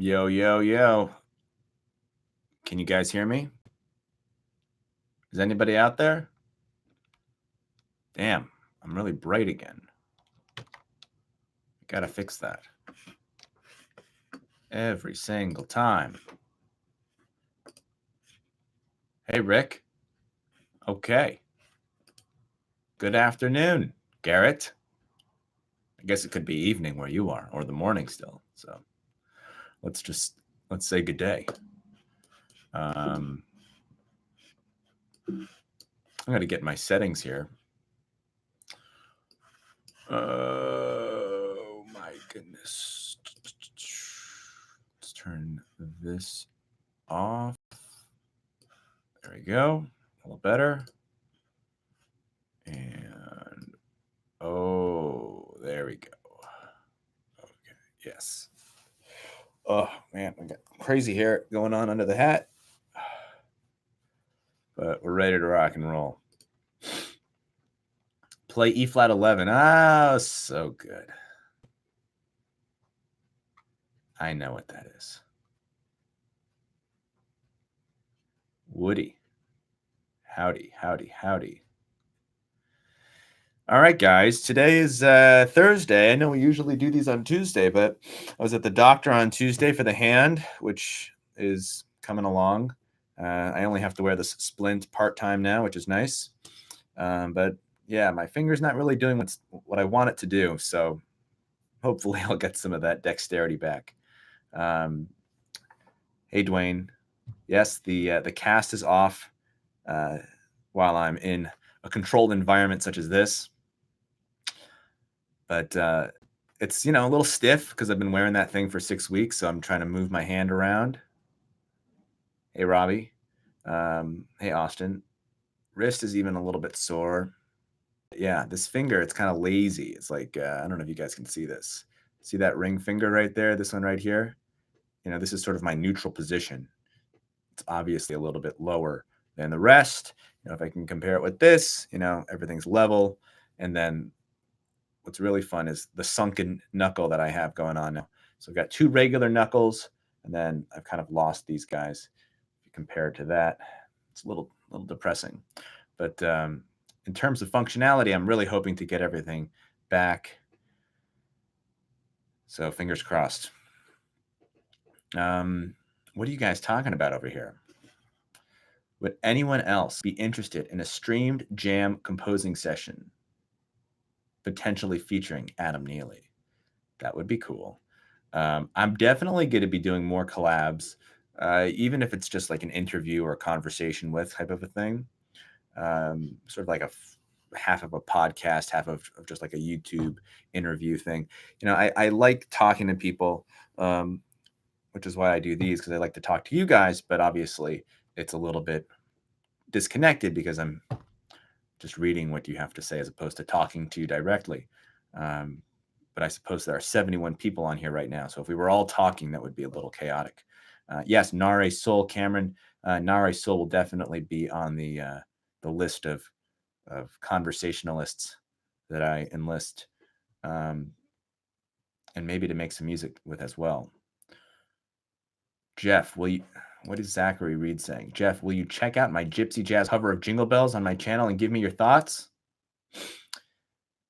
Yo, yo, yo. Can you guys hear me? Is anybody out there? Damn, I'm really bright again. Gotta fix that. Every single time. Hey, Rick. Okay. Good afternoon, Garrett. I guess it could be evening where you are, or the morning still. So let's say good day. I'm gonna get my settings here. Oh my goodness. Let's turn this off. There we go. A little better. And oh, there we go. Okay. Yes. Oh man, I got crazy hair going on under the hat. But we're ready to rock and roll. Play E flat 11. Ah, so good. I know what that is. Woody. Howdy, howdy, howdy. All right, guys. Today is Thursday. I know we usually do these on Tuesday, but I was at the doctor on Tuesday for the hand, which is coming along. I only have to wear this splint part-time now, which is nice. But yeah, my finger's not really doing what I want it to do. So hopefully I'll get some of that dexterity back. Hey, Dwayne. Yes, the cast is off while I'm in a controlled environment such as this. But it's, a little stiff because I've been wearing that thing for 6 weeks. So I'm trying to move my hand around. Hey, Robbie. Hey, Austin. Wrist is even a little bit sore. Yeah, this finger, it's kind of lazy. It's like, I don't know if you guys can see this. See that ring finger right there? This one right here? This is sort of my neutral position. It's obviously a little bit lower than the rest. If I can compare it with this, everything's level. And then what's really fun is the sunken knuckle that I have going on now. So I've got 2 regular knuckles, and then I've kind of lost these guys. If you compare it to that, it's a little depressing. But in terms of functionality, I'm really hoping to get everything back. So fingers crossed. What are you guys talking about over here? Would anyone else be interested in a streamed jam composing session, potentially featuring Adam Neely? That would be cool. I'm definitely going to be doing more collabs, even if it's just like an interview or a conversation with type of a thing. Sort of like half of a podcast, half of just like a YouTube interview thing. I like talking to people, which is why I do these, because I like to talk to you guys, but obviously it's a little bit disconnected because I'm just reading what you have to say as opposed to talking to you directly. But I suppose there are 71 people on here right now. So if we were all talking, that would be a little chaotic. Yes, Nare Soul, Cameron. Nare Soul will definitely be on the list of conversationalists that I enlist, and maybe to make some music with as well. Jeff, what is Zachary Reed saying? Jeff, will you check out my Gypsy Jazz cover of Jingle Bells on my channel and give me your thoughts?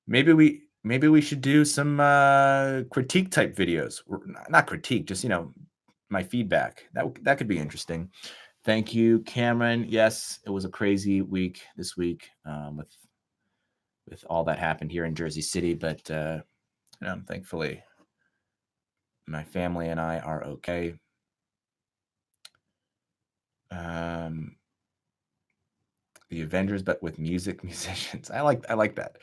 Maybe we should do some critique type videos. Not critique, just my feedback. That could be interesting. Thank you, Cameron. Yes, it was a crazy week this week with all that happened here in Jersey City, but thankfully my family and I are okay. The Avengers, but with musicians. I like that.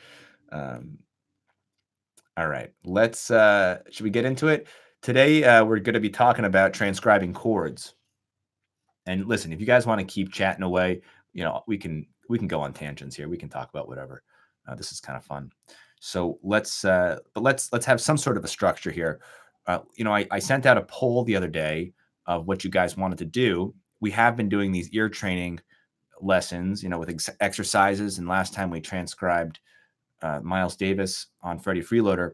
All right, let's should we get into it? Today we're going to be talking about transcribing chords. And listen, if you guys want to keep chatting away, we can go on tangents here. We can talk about whatever. This is kind of fun. So let's have some sort of a structure here. I sent out a poll the other day of what you guys wanted to do. We have been doing these ear training lessons, with exercises. And last time we transcribed Miles Davis on Freddie Freeloader.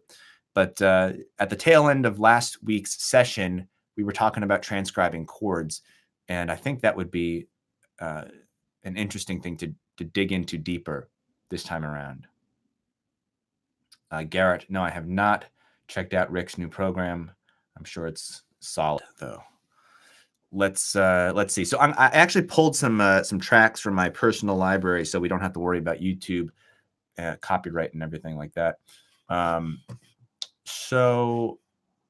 But at the tail end of last week's session, we were talking about transcribing chords, and I think that would be an interesting thing to dig into deeper this time around. Garrett, no, I have not checked out Rick's new program. I'm sure it's solid, though. Let's see. So I actually pulled some tracks from my personal library, so we don't have to worry about YouTube copyright and everything like that. So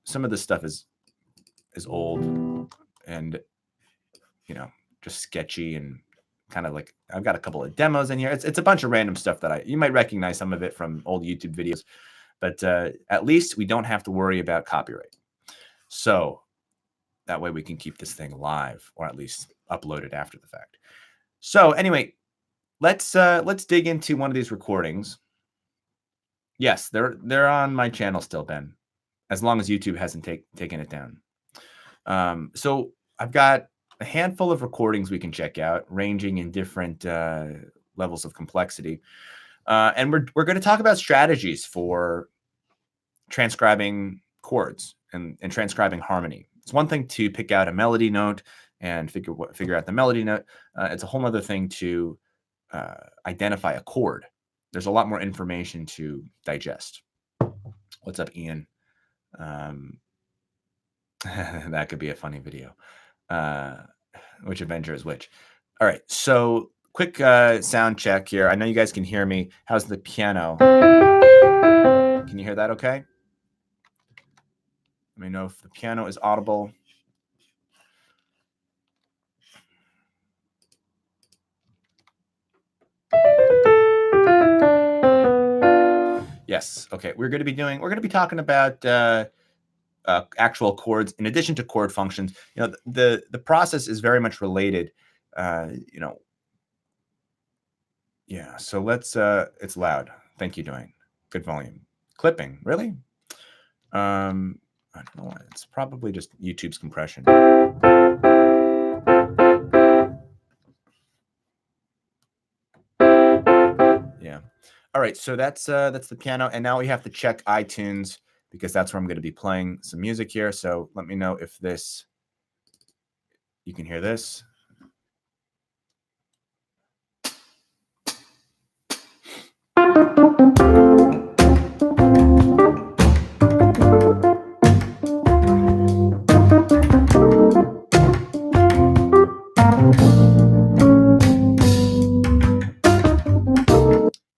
some of this stuff is old and, you know, just sketchy and kind of like, I've got a couple of demos in here. It's a bunch of random stuff that you might recognize some of it from old YouTube videos, but at least we don't have to worry about copyright. So that way we can keep this thing live, or at least upload it after the fact. So anyway, let's dig into one of these recordings. Yes, they're on my channel still, Ben, as long as YouTube hasn't taken it down. So I've got a handful of recordings we can check out, ranging in different levels of complexity. And we're going to talk about strategies for transcribing chords and transcribing harmony. It's one thing to pick out a melody note and figure out the melody note. It's a whole other thing to identify a chord. There's a lot more information to digest. What's up, Ian? That could be a funny video. Which Avenger is which? All right, so quick sound check here. I know you guys can hear me. How's the piano? Can you hear that okay? Let me know if the piano is audible. Yes. Okay. We're going to be talking about actual chords in addition to chord functions. You know, the process is very much related. You know. Yeah. So let's. It's loud. Thank you, Dwayne. Good volume. Clipping. Really? I don't know. It's probably just YouTube's compression. Yeah. All right. So that's the piano, and now we have to check iTunes because that's where I'm going to be playing some music here. So let me know if you can hear this.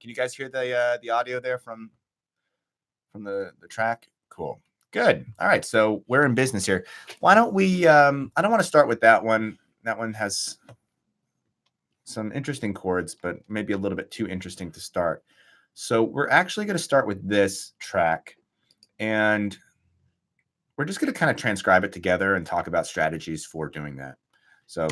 Can you guys hear the audio there from the track? Cool. Good. All right. So we're in business here. Why don't we, I don't want to start with that one. That one has some interesting chords, but maybe a little bit too interesting to start. So we're actually going to start with this track, and we're just going to kind of transcribe it together and talk about strategies for doing that. So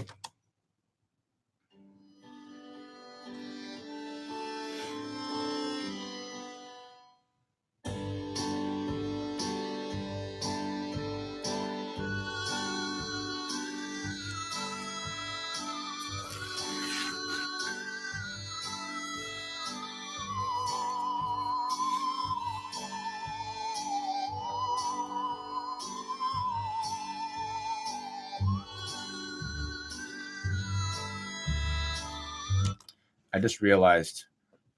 I just realized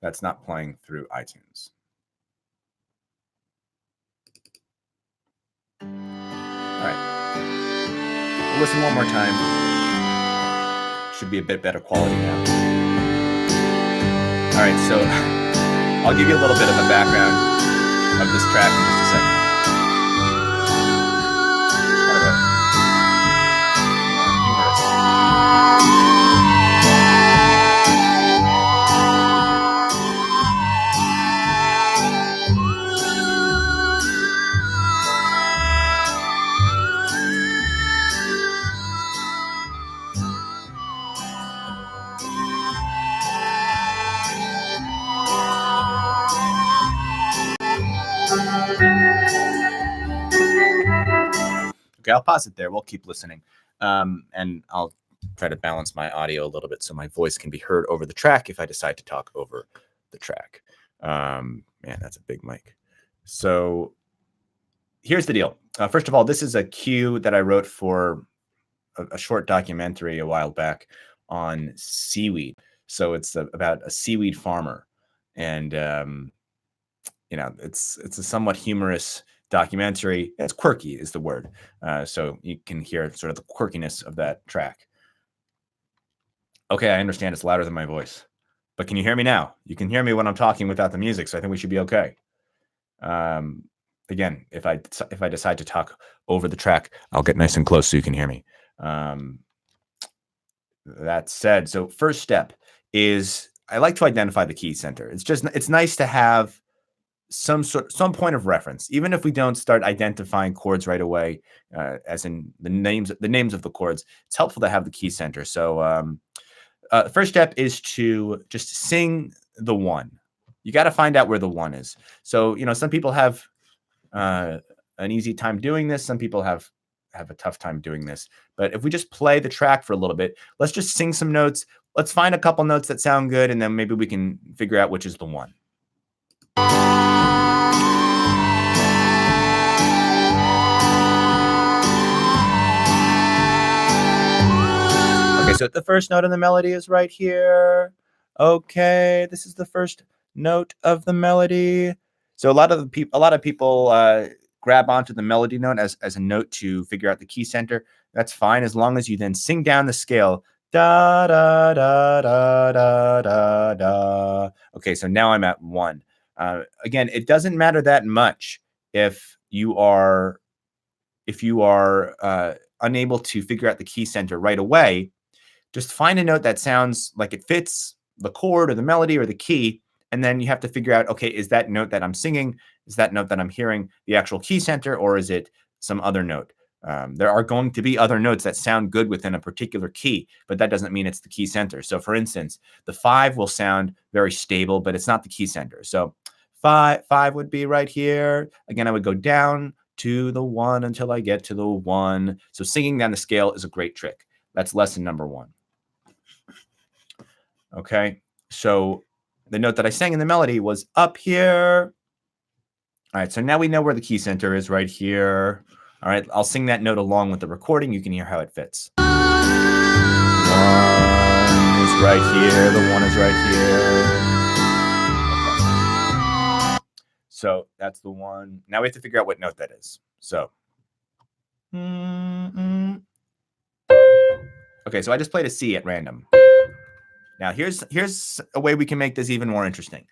that's not playing through iTunes. All right. We'll listen one more time. Should be a bit better quality now. All right, so I'll give you a little bit of a background of this track in just a second. Okay, I'll pause it there. We'll keep listening. And I'll try to balance my audio a little bit so my voice can be heard over the track if I decide to talk over the track. Man, that's a big mic. So here's the deal. First of all, this is a cue that I wrote for a short documentary a while back on seaweed. So it's about a seaweed farmer, and you know, it's a somewhat humorous documentary. It's quirky is the word. So you can hear sort of the quirkiness of that track. Okay, I understand it's louder than my voice, but can you hear me now? You can hear me when I'm talking without the music, so I think we should be okay. Again, if I decide to talk over the track, I'll get nice and close so you can hear me. That said, so first step is I like to identify the key center. It's nice to have some point of reference, even if we don't start identifying chords right away, as in the names of the chords. It's helpful to have the key center. So the first step is to just sing the one. You got to find out where the one is. So, you know, some people have an easy time doing this. Some people have a tough time doing this. But if we just play the track for a little bit, let's just sing some notes. Let's find a couple notes that sound good, and then maybe we can figure out which is the one. Okay, so the first note in the melody is right here. Okay, this is the first note of the melody. So a lot of people grab onto the melody note as a note to figure out the key center. That's fine as long as you then sing down the scale. Da da da da da da da. Okay, so now I'm at 1. Again, it doesn't matter that much if you are unable to figure out the key center right away. Just find a note that sounds like it fits the chord or the melody or the key, and then you have to figure out, okay, is that note that I'm singing, is that note that I'm hearing the actual key center, or is it some other note? There are going to be other notes that sound good within a particular key, but that doesn't mean it's the key center. So for instance, the 5 will sound very stable, but it's not the key center. So 5 would be right here. Again, I would go down to the 1 until I get to the 1. So singing down the scale is a great trick. That's lesson number 1. Okay, so the note that I sang in the melody was up here. All right, so now we know where the key center is, right here. All right, I'll sing that note along with the recording. You can hear how it fits. 1 is right here. The 1 is right here. Okay. So that's the 1. Now we have to figure out what note that is. So. Okay, so I just played a C at random. Now here's a way we can make this even more interesting.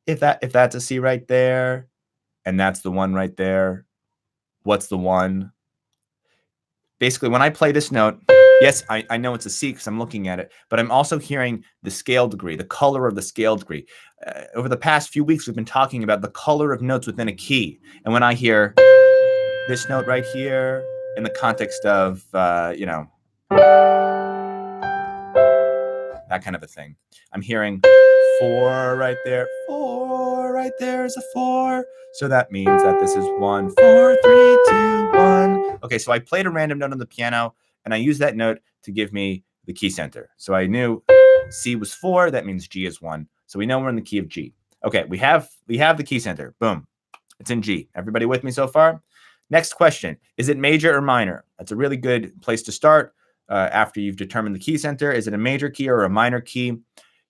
If that's a C right there, and that's the 1 right there, what's the 1? Basically, when I play this note, yes, I know it's a C because I'm looking at it, but I'm also hearing the scale degree, the color of the scale degree. Over the past few weeks, we've been talking about the color of notes within a key. And when I hear this note right here in the context of, you know, that kind of a thing, I'm hearing 4 right there. 4 right there is a 4. So that means that this is 1, 4, 3, 2, 1. Okay, so I played a random note on the piano, and I used that note to give me the key center. So I knew C was 4. That means G is 1. So we know we're in the key of G. Okay, we have the key center. Boom. It's in G. Everybody with me so far? Next question. Is it major or minor? That's a really good place to start after you've determined the key center. Is it a major key or a minor key?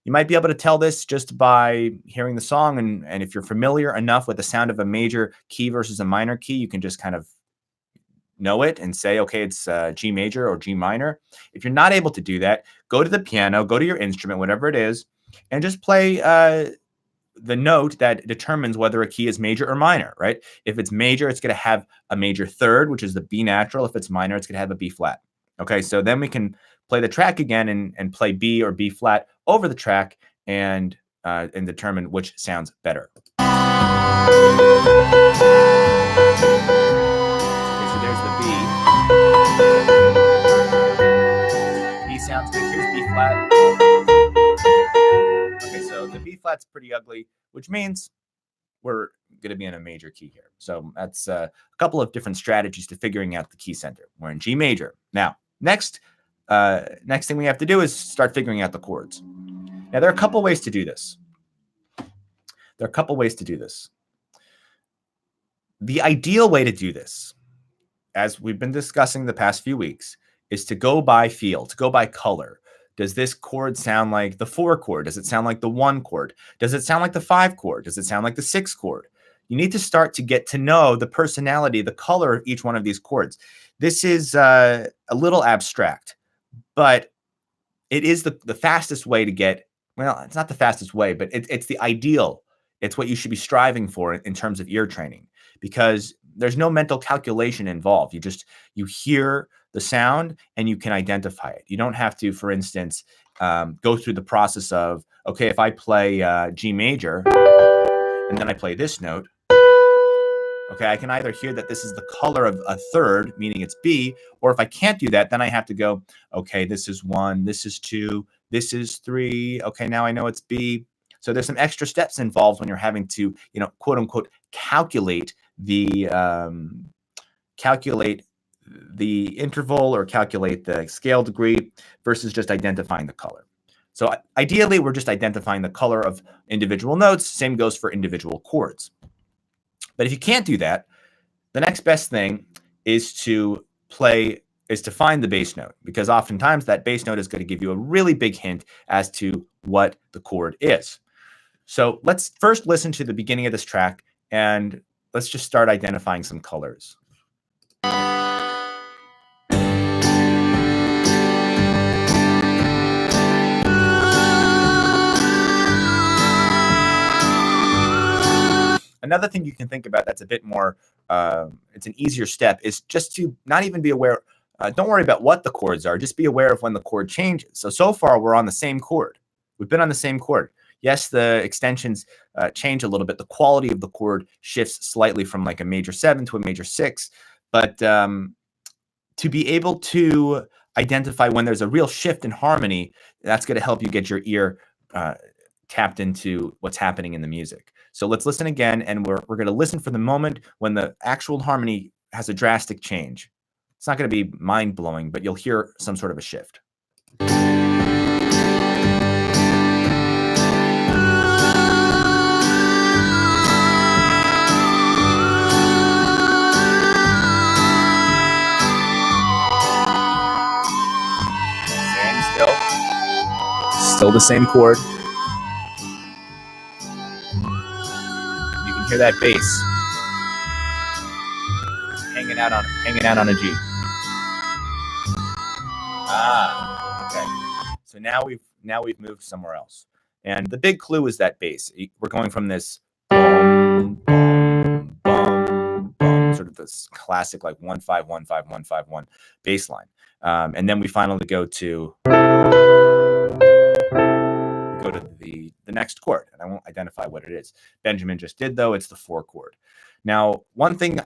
You might be able to tell this just by hearing the song, and if you're familiar enough with the sound of a major key versus a minor key, you can just kind of know it and say, okay, it's G major or G minor. If you're not able to do that, go to the piano, go to your instrument, whatever it is, and just play the note that determines whether a key is major or minor, right? If it's major, it's going to have a major third, which is the B natural. If it's minor, it's going to have a B flat. Okay, so then we can play the track again and play B or B flat over the track and determine which sounds better. Okay, so there's the B. B sounds good. Here's B flat. Okay, so the B flat's pretty ugly, which means we're going to be in a major key here. So that's a couple of different strategies to figuring out the key center. We're in G major. Now, next thing we have to do is start figuring out the chords. Now, there are a couple ways to do this. The ideal way to do this as we've been discussing the past few weeks, is to go by feel, to go by color. Does this chord sound like the 4 chord? Does it sound like the 1 chord? Does it sound like the 5 chord? Does it sound like the 6 chord? You need to start to get to know the personality, the color of each one of these chords. This is a little abstract, but it is the fastest way to get, well, it's not the fastest way, but it's the ideal. It's what you should be striving for in terms of ear training, because there's no mental calculation involved. You hear the sound and you can identify it. You don't have to, for instance, go through the process of, okay, if I play G major and then I play this note, okay, I can either hear that this is the color of a third, meaning it's B, or if I can't do that, then I have to go, okay, this is 1, this is 2, this is 3. Okay, now I know it's B. So there's some extra steps involved when you're having to, quote unquote, calculate the interval or calculate the scale degree versus just identifying the color. So ideally, we're just identifying the color of individual notes. Same goes for individual chords. But if you can't do that, the next best thing is to find the bass note, because oftentimes that bass note is going to give you a really big hint as to what the chord is. So let's first listen to the beginning of this track, and let's just start identifying some colors. Another thing you can think about that's a bit more, it's an easier step, is just to not even be aware, don't worry about what the chords are, just be aware of when the chord changes. So far, we're on the same chord. We've been on the same chord. Yes, the extensions change a little bit. The quality of the chord shifts slightly from like a major 7 to a major 6. But to be able to identify when there's a real shift in harmony, that's going to help you get your ear tapped into what's happening in the music. So let's listen again, and we're going to listen for the moment when the actual harmony has a drastic change. It's not going to be mind-blowing, but you'll hear some sort of a shift. Stand still. Still the same chord. You can hear that bass hanging out on a G. Okay. So now we've moved somewhere else, and the big clue is that bass. We're going from this boom, boom, boom, boom, sort of this classic like 1-5-1-5-1-5-1 bass line, and then we finally go to the next chord, and I won't identify what it is. Benjamin just did, though. It's the 4 chord. Now, one other thing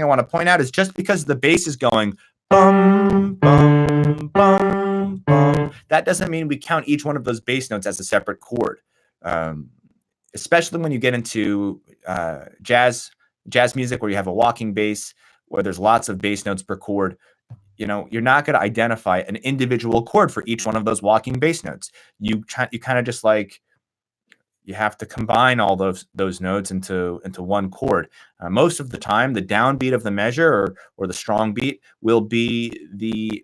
I want to point out is just because the bass is going bum, bum, bum, bum, that doesn't mean we count each one of those bass notes as a separate chord. Especially when you get into jazz music, where you have a walking bass, where there's lots of bass notes per chord. You're not going to identify an individual chord for each one of those walking bass notes. You kind of just like, you have to combine all those notes into one chord. Most of the time, the downbeat of the measure or the strong beat will be the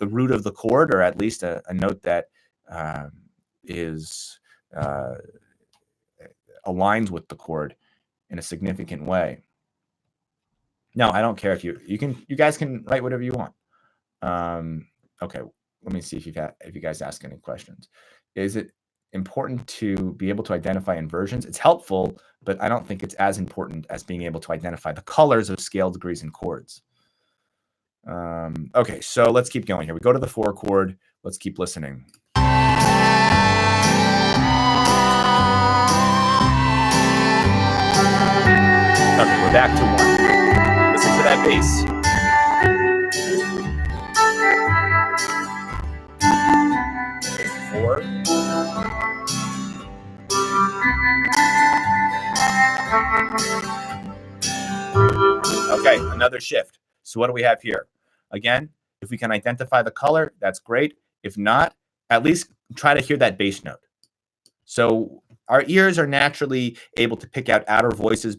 root of the chord, or at least a note that is aligns with the chord in a significant way. No, I don't care if you guys can write whatever you want. Okay, let me see if you guys ask any questions. Is it important to be able to identify inversions? It's helpful, but I don't think it's as important as being able to identify the colors of scale degrees and chords. Okay, so let's keep going here. We go to the 4 chord. Let's keep listening. Okay, we're back to 1. Listen to that bass. Okay, another shift. So what do we have here? Again, if we can identify the color, that's great. If not, at least try to hear that bass note. So our ears are naturally able to pick out outer voices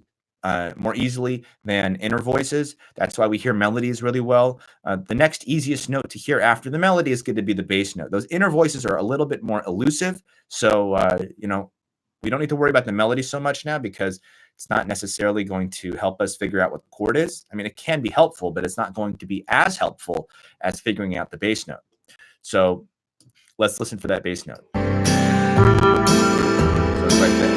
more easily than inner voices. That's why we hear melodies really well. The next easiest note to hear after the melody is going to be the bass note. Those inner voices are a little bit more elusive. So, you know, we don't need to worry about the melody so much now because it's not necessarily going to help us figure out what the chord is. I mean, it can be helpful, but it's not going to be as helpful as figuring out the bass note. So let's listen for that bass note. So it's right there.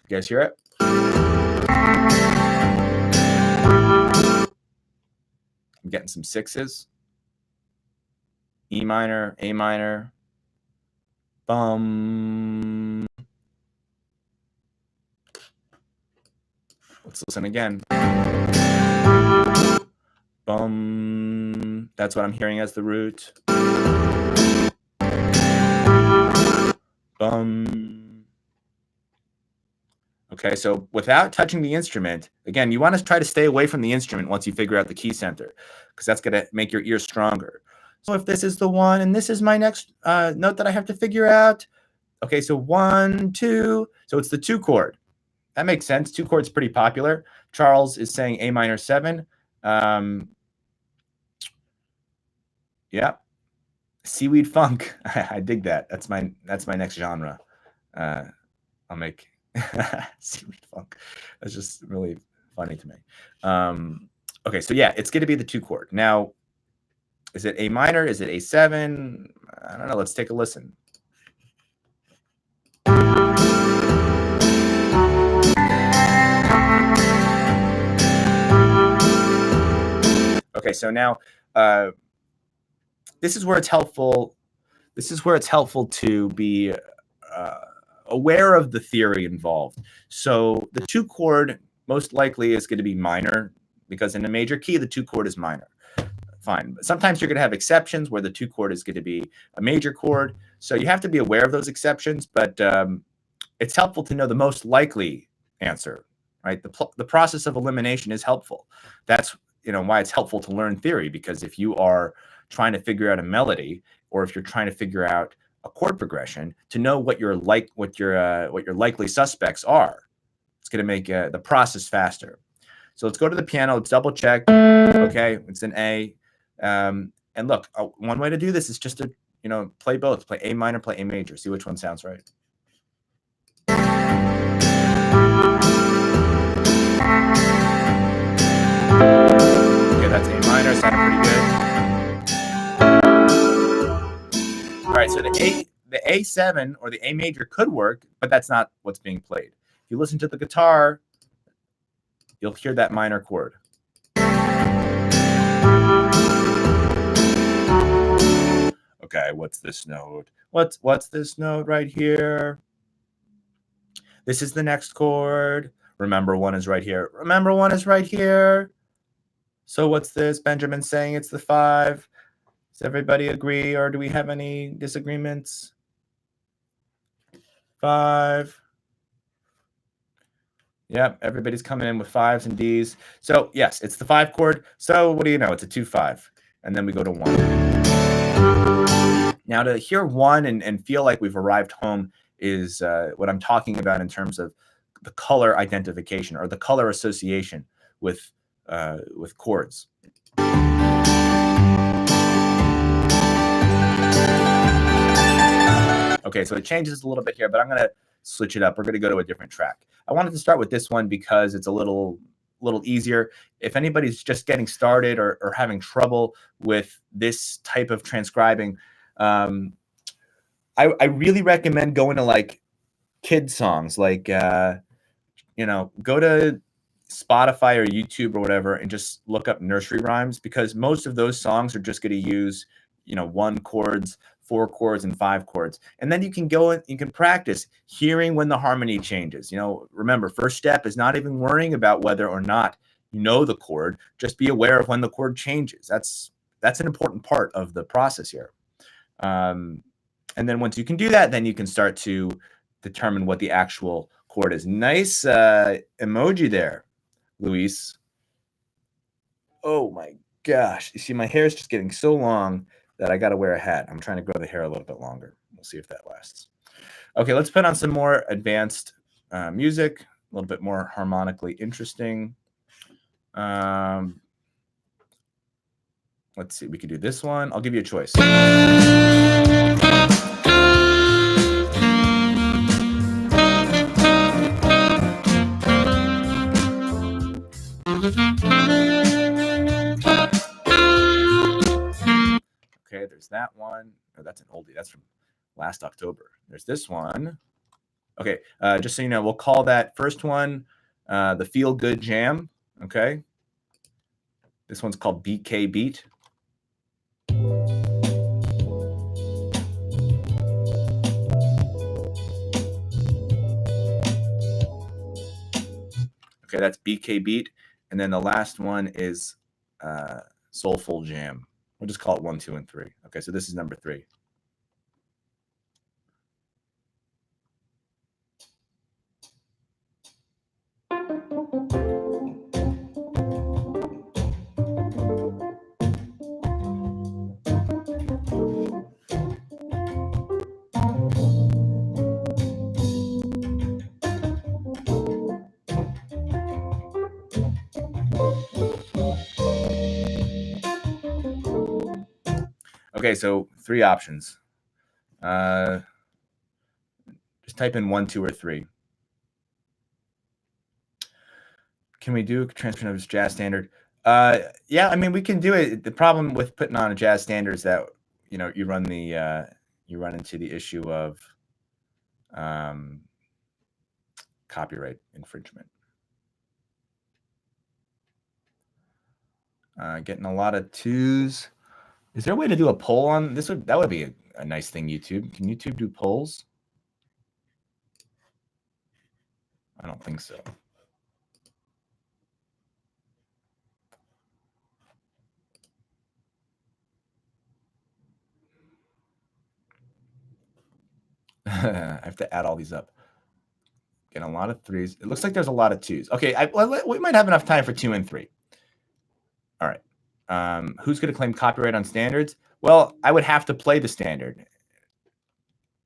You guys hear it? I'm getting some sixes. E minor, A minor, bum. Let's listen again. Bum. That's what I'm hearing as the root. Bum. Okay, so without touching the instrument, again, you want to try to stay away from the instrument once you figure out the key center, because that's going to make your ear stronger. So if this is the one and this is my next note that I have to figure out, okay, so 1, 2, so it's the 2 chord. That makes sense. 2 chords pretty popular. Charles is saying A minor 7. Yeah, seaweed funk. I dig that. That's my next genre. I'll make seaweed funk. That's just really funny to me. Okay, so yeah, it's going to be the 2 chord. Now, is it A minor? Is it A7? I don't know. Let's take a listen. Okay, so now this is where it's helpful. This is where it's helpful to be aware of the theory involved. So the 2 chord most likely is going to be minor because in a major key, the 2 chord is minor. Fine. But sometimes you're going to have exceptions where the 2 chord is going to be a major chord. So you have to be aware of those exceptions, but it's helpful to know the most likely answer, right? The process of elimination is helpful. That's, you know, why it's helpful to learn theory, because if you are trying to figure out a melody, or if you're trying to figure out a chord progression, to know what your likely suspects are, it's going to make the process faster. So let's go to the piano. Let's double check. Okay, it's an A. And look, one way to do this is just to, you know, play both. Play A minor, play A major. See which one sounds right. Okay, that's A minor. Sounded pretty good. All right, so the A7 or the A major could work, but that's not what's being played. If you listen to the guitar, you'll hear that minor chord. Okay, what's this note? What's this note right here? This is the next chord. Remember, 1 is right here. Remember, 1 is right here. So what's this? Benjamin's saying it's the 5. Does everybody agree, or do we have any disagreements? 5. Yep, everybody's coming in with 5s and Ds. So yes, it's the 5 chord. So what do you know? It's a 2-5. And then we go to 1. Now to hear 1 and feel like we've arrived home is what I'm talking about in terms of the color identification or the color association with chords. Okay, so it changes a little bit here, but I'm going to switch it up. We're going to go to a different track. I wanted to start with this one because it's a little easier. If anybody's just getting started or having trouble with this type of transcribing, I really recommend going to like kid songs, like you know, go to Spotify or YouTube or whatever and just look up nursery rhymes, because most of those songs are just going to use, you know, 1 chords, 4 chords, and 5 chords. And then you can go and you can practice hearing when the harmony changes. You know, remember, first step is not even worrying about whether or not you know the chord. Just be aware of when the chord changes. That's an important part of the process here. And then once you can do that, then you can start to determine what the actual chord is. Nice emoji there, Luis. Oh my gosh. You see, my hair is just getting so long that I got to wear a hat. I'm trying to grow the hair a little bit longer. We'll see if that lasts. Okay, let's put on some more advanced music, a little bit more harmonically interesting. Let's see, we could do this one. I'll give you a choice. Okay, there's that one. Oh, that's an oldie. That's from last October. There's this one. Okay, just so you know, we'll call that first one the Feel Good Jam. Okay. This one's called BK Beat. Okay, that's BK Beat. And then the last one is Soulful Jam. We'll just call it 1, 2, and 3. Okay, so this is number 3. Okay, so 3 options. Just type in 1, 2, or 3. Can we do transcription of jazz standard? Yeah, I mean, we can do it. The problem with putting on a jazz standard is that, you know, you run into the issue of copyright infringement. Getting a lot of 2s. Is there a way to do a poll on this? That would be a nice thing, YouTube. Can YouTube do polls? I don't think so. I have to add all these up. Getting a lot of 3s. It looks like there's a lot of 2s. Okay, we might have enough time for 2 and 3. All right. Who's going to claim copyright on standards? Well, I would have to play the standard,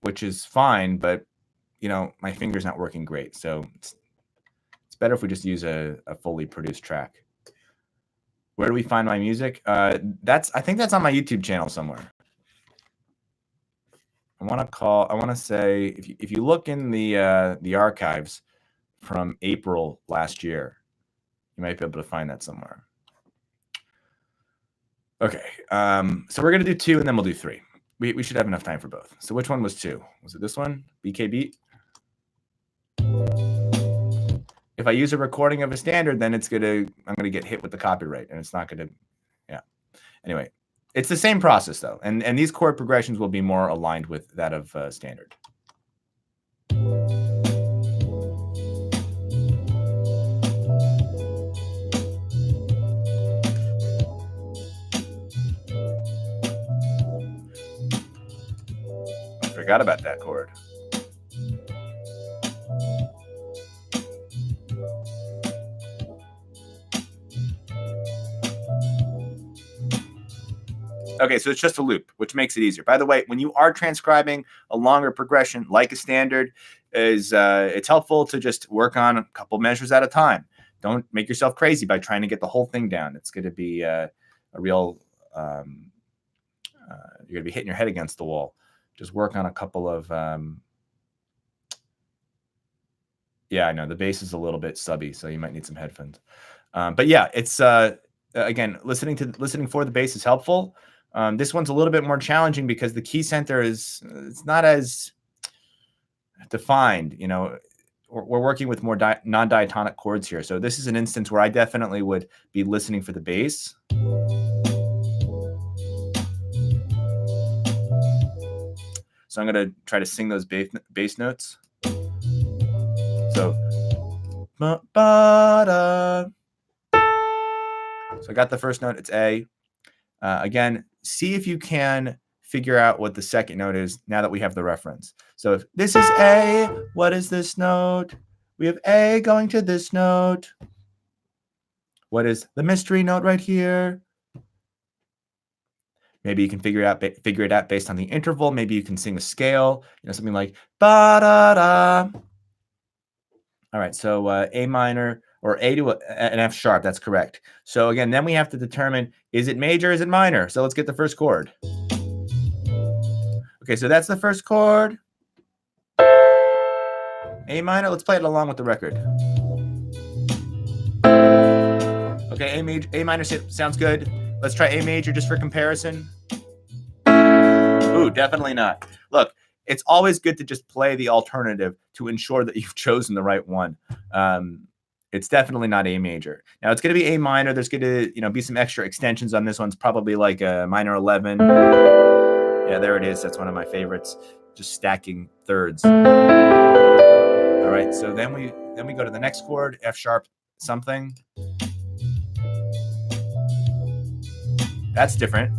which is fine, but you know, my finger's not working great. So it's better if we just use a fully produced track. Where do we find my music? I think that's on my YouTube channel somewhere. I want to say if you look in the archives from April last year, you might be able to find that somewhere. Okay, so we're gonna do 2 and then we'll do 3. We should have enough time for both. So which one was 2? Was it this one? BK Beat? If I use a recording of a standard, then I'm gonna get hit with the copyright, and it's not gonna. Yeah. Anyway, it's the same process though, and these chord progressions will be more aligned with that of standard. I forgot about that chord. Okay, so it's just a loop, which makes it easier. By the way, when you are transcribing a longer progression like a standard, it's helpful to just work on a couple measures at a time. Don't make yourself crazy by trying to get the whole thing down. It's going to be a real you're going to be hitting your head against the wall. Just work on a couple of yeah, I know the bass is a little bit subby, so you might need some headphones. But yeah, it's again, listening for the bass is helpful. This one's a little bit more challenging because the key center it's not as defined. You know, we're working with more non-diatonic chords here. So this is an instance where I definitely would be listening for the bass. So I'm going to try to sing those bass notes. So, so I got the first note. It's A. Again, see if you can figure out what the second note is now that we have the reference. So if this is A, what is this note? We have A going to this note. What is the mystery note right here? Maybe you can figure it out based on the interval. Maybe you can sing a scale, something like ba da da. All right, so A minor or A to an F sharp. That's correct. So again, then we have to determine, is it major, is it minor? So let's get the first chord. Okay, so that's the first chord. A minor. Let's play it along with the record. Okay, A minor sounds good. Let's try A major just for comparison. Ooh, definitely not. Look, it's always good to just play the alternative to ensure that you've chosen the right one. It's definitely not A major. Now it's going to be A minor. There's going to be some extra extensions on this one. It's probably like a minor 11. Yeah, there it is. That's one of my favorites. Just stacking thirds. All right, so then we go to the next chord, F sharp something. That's different.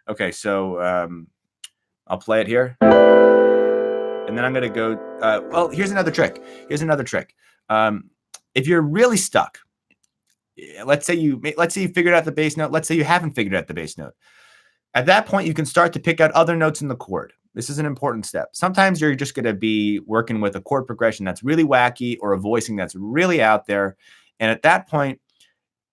Okay, so I'll play it here. And then I'm going to go, well, here's another trick. If you're really stuck, let's say you figured out the bass note. Let's say you haven't figured out the bass note. At that point, you can start to pick out other notes in the chord. This is an important step. Sometimes you're just going to be working with a chord progression that's really wacky or a voicing that's really out there. And at that point,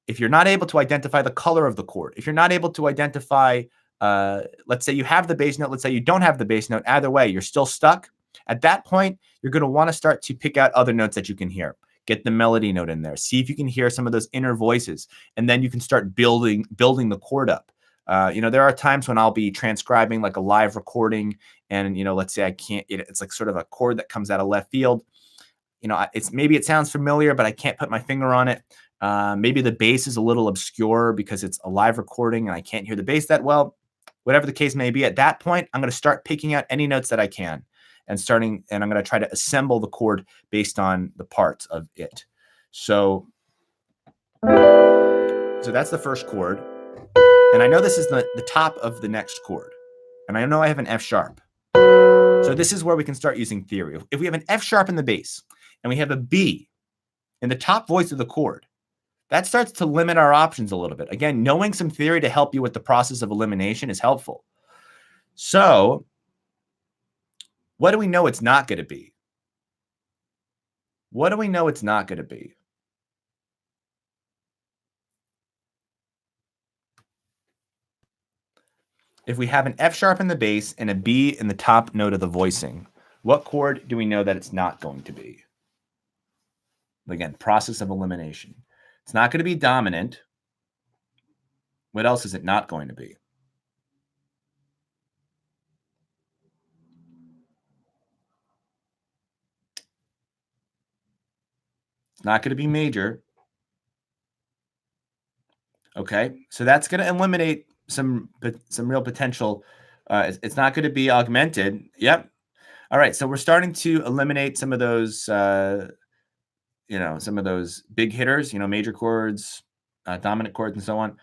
if you're not able to identify the color of the chord, if you're not able to identify, let's say you have the bass note, let's say you don't have the bass note, either way, you're still stuck. At that point, you're going to want to start to pick out other notes that you can hear. Get the melody note in there. See if you can hear some of those inner voices. And then you can start building the chord up. There are times when I'll be transcribing like a live recording and, let's say I can't, it's like sort of a chord that comes out of left field. Maybe it sounds familiar, but I can't put my finger on it. Maybe the bass is a little obscure because it's a live recording and I can't hear the bass that well. Whatever the case may be, at that point, I'm going to start picking out any notes that I can and I'm going to try to assemble the chord based on the parts of it. So that's the first chord. And I know this is the top of the next chord. And I know I have an F sharp. So this is where we can start using theory. If we have an F sharp in the bass and we have a B in the top voice of the chord, that starts to limit our options a little bit. Again, knowing some theory to help you with the process of elimination is helpful. So what do we know it's not going to be? What do we know it's not going to be? If we have an F sharp in the bass and a B in the top note of the voicing, what chord do we know that it's not going to be? Again, process of elimination. It's not going to be dominant. What else is it not going to be? It's not going to be major. Okay, so that's going to eliminate some real potential. It's not going to be augmented. Yep. All right, so we're starting to eliminate some of those, some of those big hitters, major chords, dominant chords, and so on.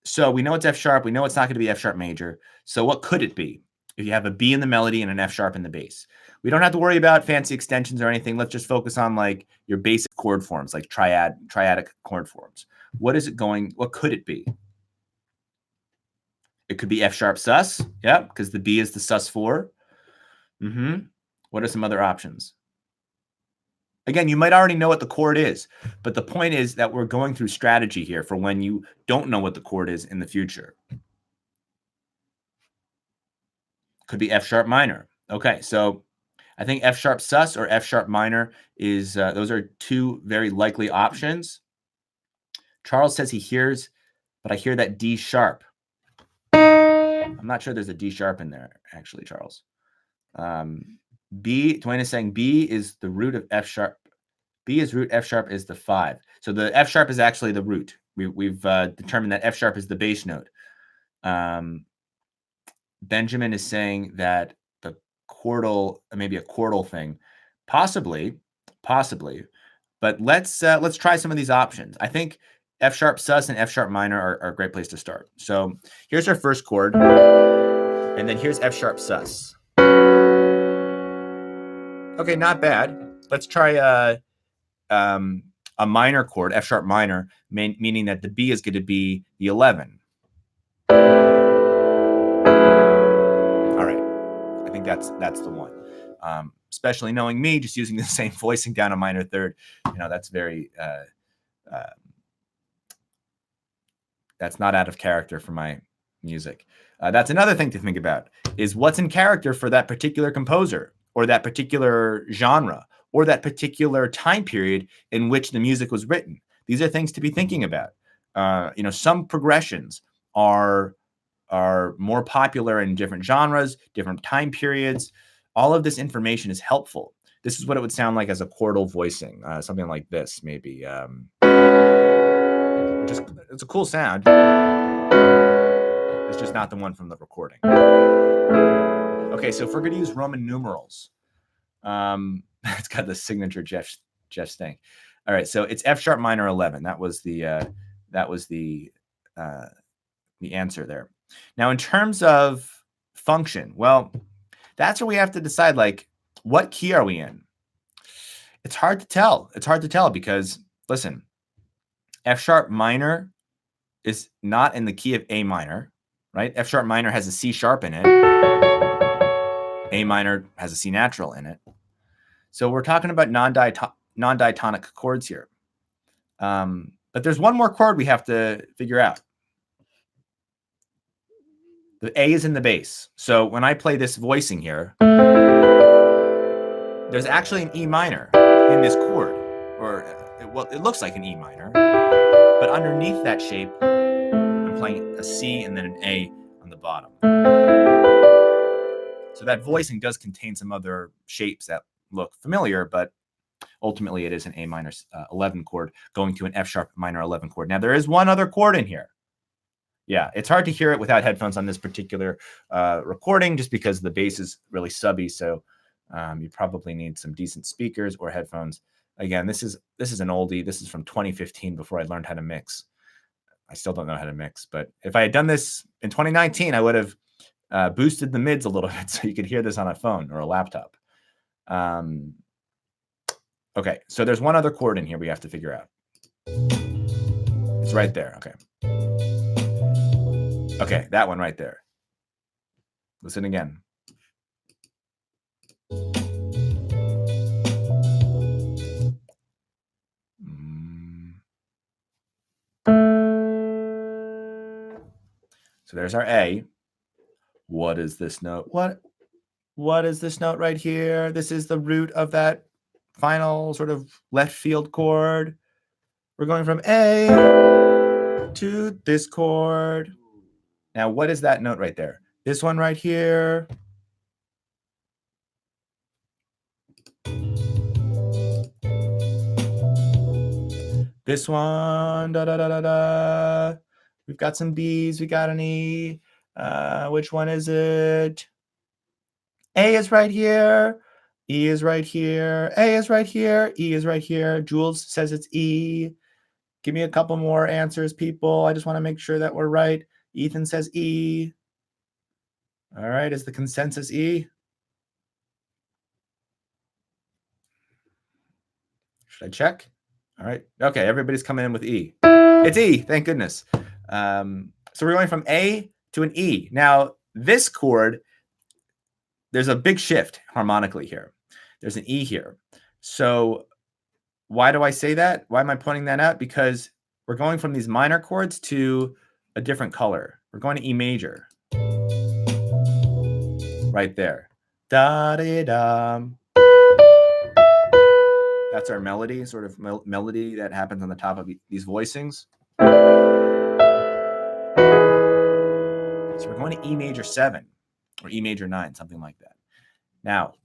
So we know it's F sharp. We know it's not going to be F sharp major. So what could it be? If you have a B in the melody and an F sharp in the bass, we don't have to worry about fancy extensions or anything. Let's just focus on like your basic chord forms, like triadic chord forms. What could it be? It could be F sharp sus. Yeah, because the B is the sus4. What are some other options? Again, you might already know what the chord is, but the point is that we're going through strategy here for when you don't know what the chord is in the future. Could be F sharp minor. Okay, so I think F sharp sus or F sharp minor is, those are two very likely options. Charles says he hears, but I hear that D sharp. I'm not sure there's a D sharp in there, actually, Charles. Dwayne is saying B is the root of F sharp. B is root, F sharp is the 5. So the F sharp is actually the root. We've determined that F sharp is the bass note. Benjamin is saying that the chordal, maybe a chordal thing, possibly. But let's try some of these options. I think F sharp sus and F sharp minor are a great place to start. So here's our first chord, and then here's F sharp sus. Okay, not bad. Let's try a minor chord, F sharp minor, meaning that the B is going to be the 11. All right, I think that's the one. Especially knowing me, just using the same voicing down a minor third, that's very that's not out of character for my music. That's another thing to think about, is what's in character for that particular composer or that particular genre or that particular time period in which the music was written. These are things to be thinking about. Some progressions are more popular in different genres, different time periods. All of this information is helpful. This is what it would sound like as a chordal voicing, something like this, maybe. It's a cool sound. It's just not the one from the recording. Okay, so if we're going to use Roman numerals, it's got the signature Jeff Stank. All right, so it's F sharp minor 11. That was the answer there. Now, in terms of function, well, that's where we have to decide, like, what key are we in? It's hard to tell. It's hard to tell because, listen, F sharp minor is not in the key of A minor, right? F sharp minor has a C sharp in it. A minor has a C natural in it. So we're talking about non-diatonic chords here. But there's one more chord we have to figure out. The A is in the bass. So when I play this voicing here, there's actually an E minor in this chord. Or, well, it looks like an E minor. But underneath that shape, I'm playing a C and then an A on the bottom. So that voicing does contain some other shapes that look familiar, but ultimately it is an A minor 11 chord going to an F sharp minor 11 chord. Now, there is one other chord in here. Yeah, it's hard to hear it without headphones on this particular recording just because the bass is really subby. So you probably need some decent speakers or headphones. Again, this is an oldie. This is from 2015 before I learned how to mix. I still don't know how to mix, but if I had done this in 2019, I would have boosted the mids a little bit so you could hear this on a phone or a laptop. Okay, so there's one other chord in here we have to figure out. It's right there. Okay. Okay, that one right there. Listen again. So there's our A. What is this note? What is this note right here? This is the root of that final sort of left field chord. We're going from A to this chord. Now, what is that note right there? This one right here. This one, da da da da da. We've got some B's, we got an E. Which one is it? A is right here. E is right here. A is right here. E is right here. Jules says it's E. Give me a couple more answers, people. I just want to make sure that we're right. Ethan says E. All right, is the consensus E? Should I check? All right. Okay, everybody's coming in with E. It's E, thank goodness. So we're going from A to an E. Now, this chord, there's a big shift harmonically here. There's an E here. So why do I say that? Why am I pointing that out? Because we're going from these minor chords to a different color. We're going to E major. Right there. Da-de-dum. That's our melody, sort of melody that happens on the top of these voicings. So we're going to E major 7 or E major 9, something like that. Now,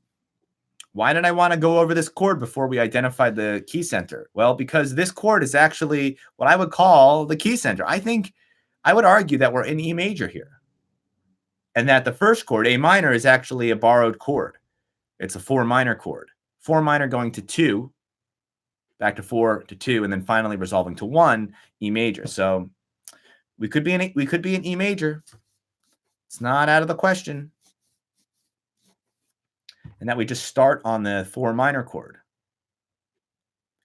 why did I want to go over this chord before we identified the key center? Well, because this chord is actually what I would call the key center. I would argue that we're in E major here. And that the first chord, A minor, is actually a borrowed chord. It's a 4 minor chord. 4 minor going to 2, back to 4 to 2, and then finally resolving to 1, E major. So we could be in E major. It's not out of the question. And that we just start on the 4 minor chord.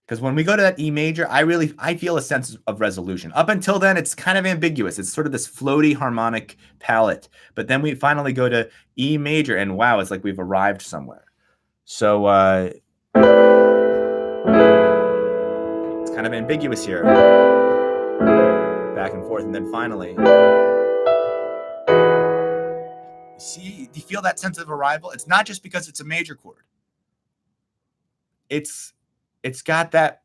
Because when we go to that E major, I feel a sense of resolution. Up until then, it's kind of ambiguous. It's sort of this floaty harmonic palette. But then we finally go to E major, and wow, it's like we've arrived somewhere. So it's kind of ambiguous here. Back and forth, and then finally. See, do you feel that sense of arrival? It's not just because it's a major chord. It's got that,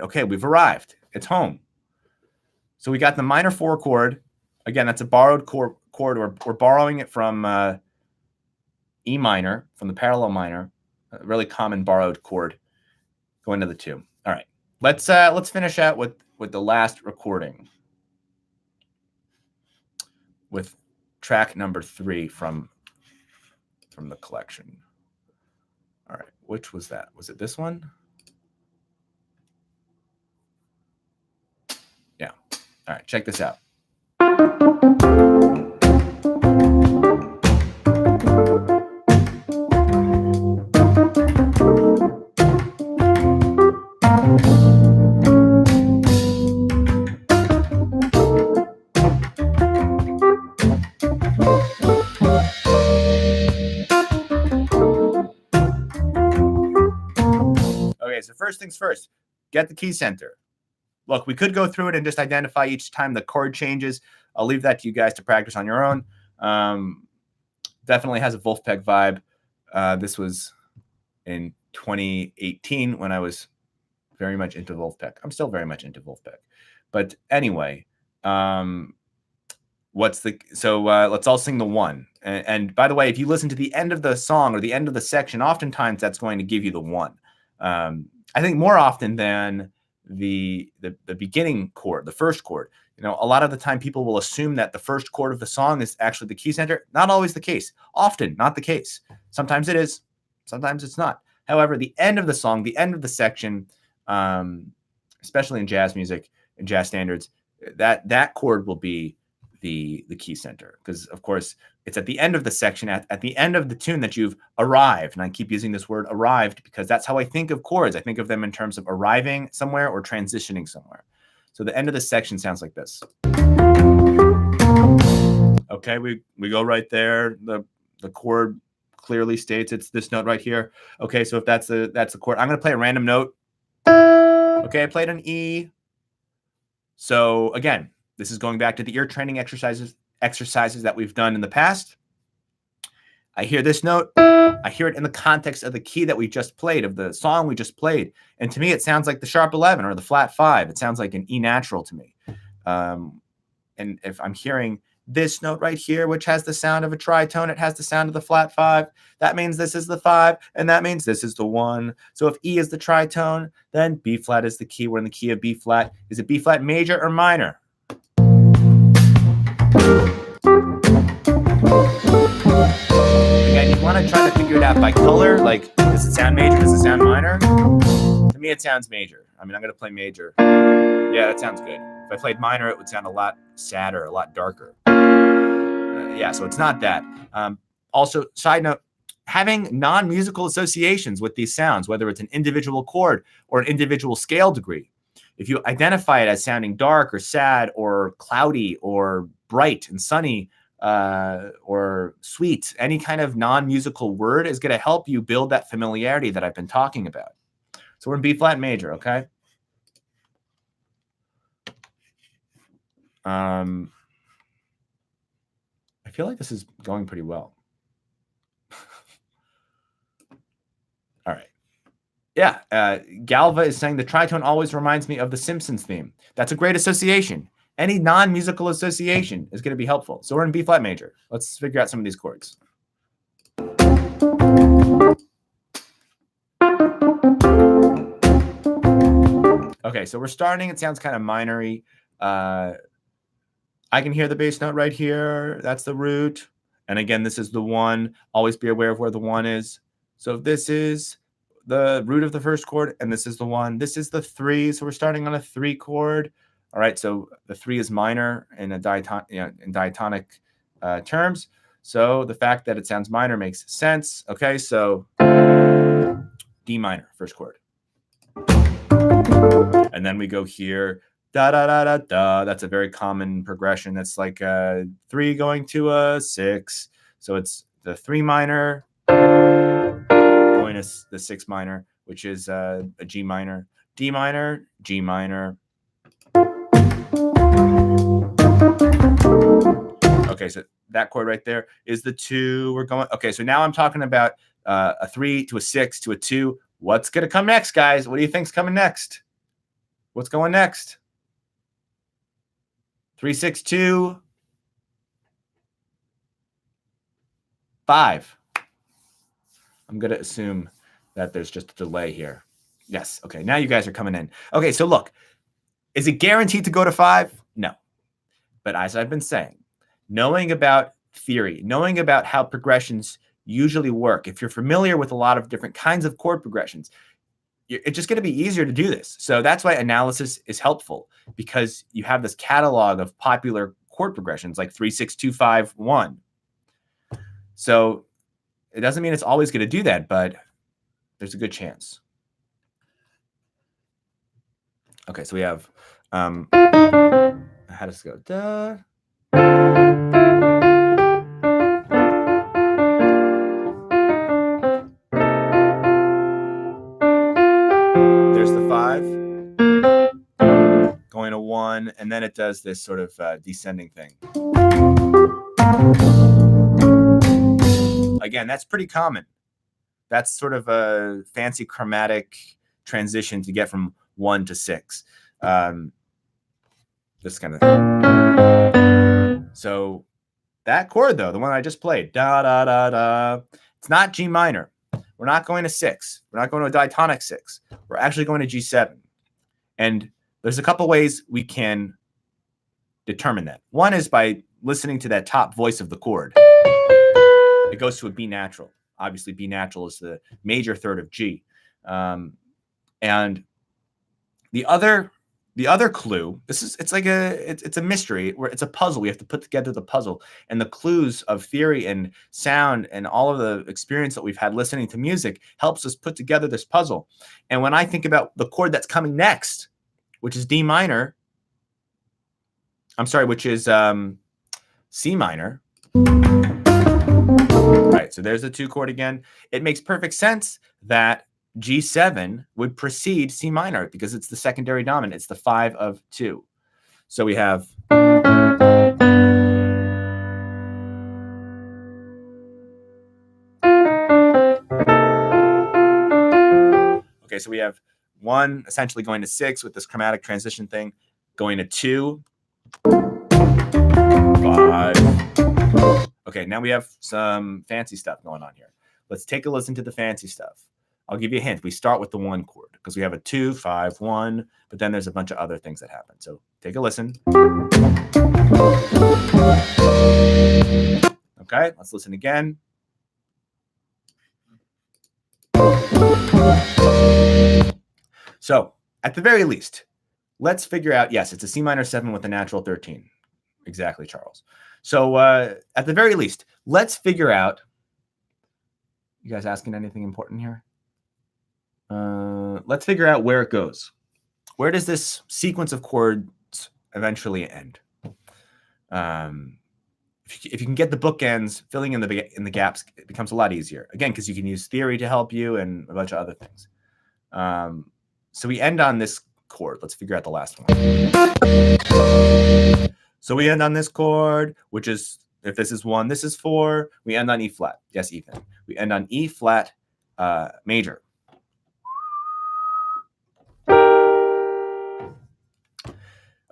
okay, we've arrived. It's home. So we got the minor 4 chord. Again, that's a borrowed chord. We're borrowing it from E minor, from the parallel minor, a really common borrowed chord, going to the 2. All right, let's finish out with the last recording, with track number 3 from the collection. All right, which was that? Was it this one? Yeah. All right, check this out. Okay, so first things first, get the key center. Look, we could go through it and just identify each time the chord changes. I'll leave that to you guys to practice on your own. Definitely has a Wolfpack vibe. This was in 2018 when I was very much into Wolfpack. I'm still very much into Wolfpack. But anyway, let's all sing the 1. And by the way, if you listen to the end of the song or the end of the section, oftentimes that's going to give you the 1. I think more often than the beginning chord, the first chord. You know, a lot of the time people will assume that the first chord of the song is actually the key center. Not always the case. Often not the case. Sometimes it is. Sometimes it's not. However, the end of the song, the end of the section, especially in jazz music and jazz standards, that chord will be the key center, because of course it's at the end of the section, at the end of the tune, that you've arrived. And I keep using this word arrived because that's how I think of chords. I think of them in terms of arriving somewhere or transitioning somewhere. So the end of the section sounds like this. Okay, we go right there. The chord clearly states it's this note right here. Okay, so if that's a chord, I'm going to play a random note. Okay, I played an E. So again, this is going back to the ear training exercises that we've done in the past. I hear this note. I hear it in the context of the key that we just played, of the song we just played. And to me, it sounds like the sharp 11 or the flat 5. It sounds like an E natural to me. And if I'm hearing this note right here, which has the sound of a tritone, it has the sound of the flat 5. That means this is the 5, and that means this is the 1. So if E is the tritone, then B flat is the key. We're in the key of B flat. Is it B flat major or minor? Again, you want to try to figure it out by color. Like, does it sound major? Does it sound minor? To me, it sounds major. I mean, I'm going to play major. Yeah, that sounds good. If I played minor, it would sound a lot sadder, a lot darker. Yeah, so it's not that. Also, side note, having non-musical associations with these sounds, whether it's an individual chord or an individual scale degree, if you identify it as sounding dark or sad or cloudy or bright and sunny or sweet, any kind of non-musical word is going to help you build that familiarity that I've been talking about. So we're in B flat major, okay? I feel like this is going pretty well. All right. Yeah, Galva is saying the tritone always reminds me of the Simpsons theme. That's a great association. Any non-musical association is going to be helpful. So we're in B flat major. Let's figure out some of these chords. Okay, so we're starting. It sounds kind of minor-y. I can hear the bass note right here. That's the root. And again, this is the 1. Always be aware of where the 1 is. So if this is the root of the first chord, and this is the 1. This is the 3, so we're starting on a 3 chord. All right, so the 3 is minor in diatonic terms. So the fact that it sounds minor makes sense. Okay, so D minor, first chord. And then we go here, da da da da da. That's a very common progression. That's like 3 going to a 6. So it's the 3 minor going to the 6 minor, which is a G minor, D minor, G minor. Okay, so that chord right there is the 2. We're going. Okay, so now I'm talking about a 3 to a 6 to a 2. What's going to come next, guys? What do you think's coming next? What's going next? 3, 6, 2, 5. I'm going to assume that there's just a delay here. Yes. Okay, now you guys are coming in. Okay, so look, is it guaranteed to go to 5? No. But as I've been saying, knowing about theory, knowing about how progressions usually work, if you're familiar with a lot of different kinds of chord progressions, it's just going to be easier to do this. So that's why analysis is helpful, because you have this catalog of popular chord progressions like 3, 6, 2, 5, 1. So it doesn't mean it's always going to do that, but there's a good chance. Okay, so we have, how does it go? Da. There's the 5 going to 1, and then it does this sort of descending thing. Again, that's pretty common. That's sort of a fancy chromatic transition to get from 1 to 6. This kind of thing. So that chord, though, the one I just played, da da da da, it's not G minor. We're not going to 6. We're not going to a diatonic 6. We're actually going to G7. And there's a couple ways we can determine that. One is by listening to that top voice of the chord. It goes to a B natural. Obviously, B natural is the major third of G. And the other clue, it's a mystery, where it's a puzzle. We have to put together the puzzle, and the clues of theory and sound and all of the experience that we've had listening to music helps us put together this puzzle. And when I think about the chord that's coming next, which is D minor, which is C minor. Right, so there's the 2 chord again. It makes perfect sense that G7 would precede C minor because it's the secondary dominant. It's the 5 of 2. So we have okay, so we have 1 essentially going to 6 with this chromatic transition thing, going to 2, 5. Okay, now we have some fancy stuff going on here. Let's take a listen to the fancy stuff. I'll give you a hint. We start with the 1 chord because we have a 2, 5, 1, but then there's a bunch of other things that happen. So take a listen. Okay, let's listen again. So at the very least, let's figure out, yes, it's a C minor 7 with a natural 13. Exactly, Charles. So at the very least, let's figure out, you guys asking anything important here? Let's figure out where it goes. Where does this sequence of chords eventually end? If you can get the bookends, filling in the gaps, it becomes a lot easier. Again, because you can use theory to help you and a bunch of other things. So we end on this chord. Let's figure out the last one. So we end on this chord, which is, if this is 1, this is 4. We end on E flat. Yes, Ethan. We end on E flat major.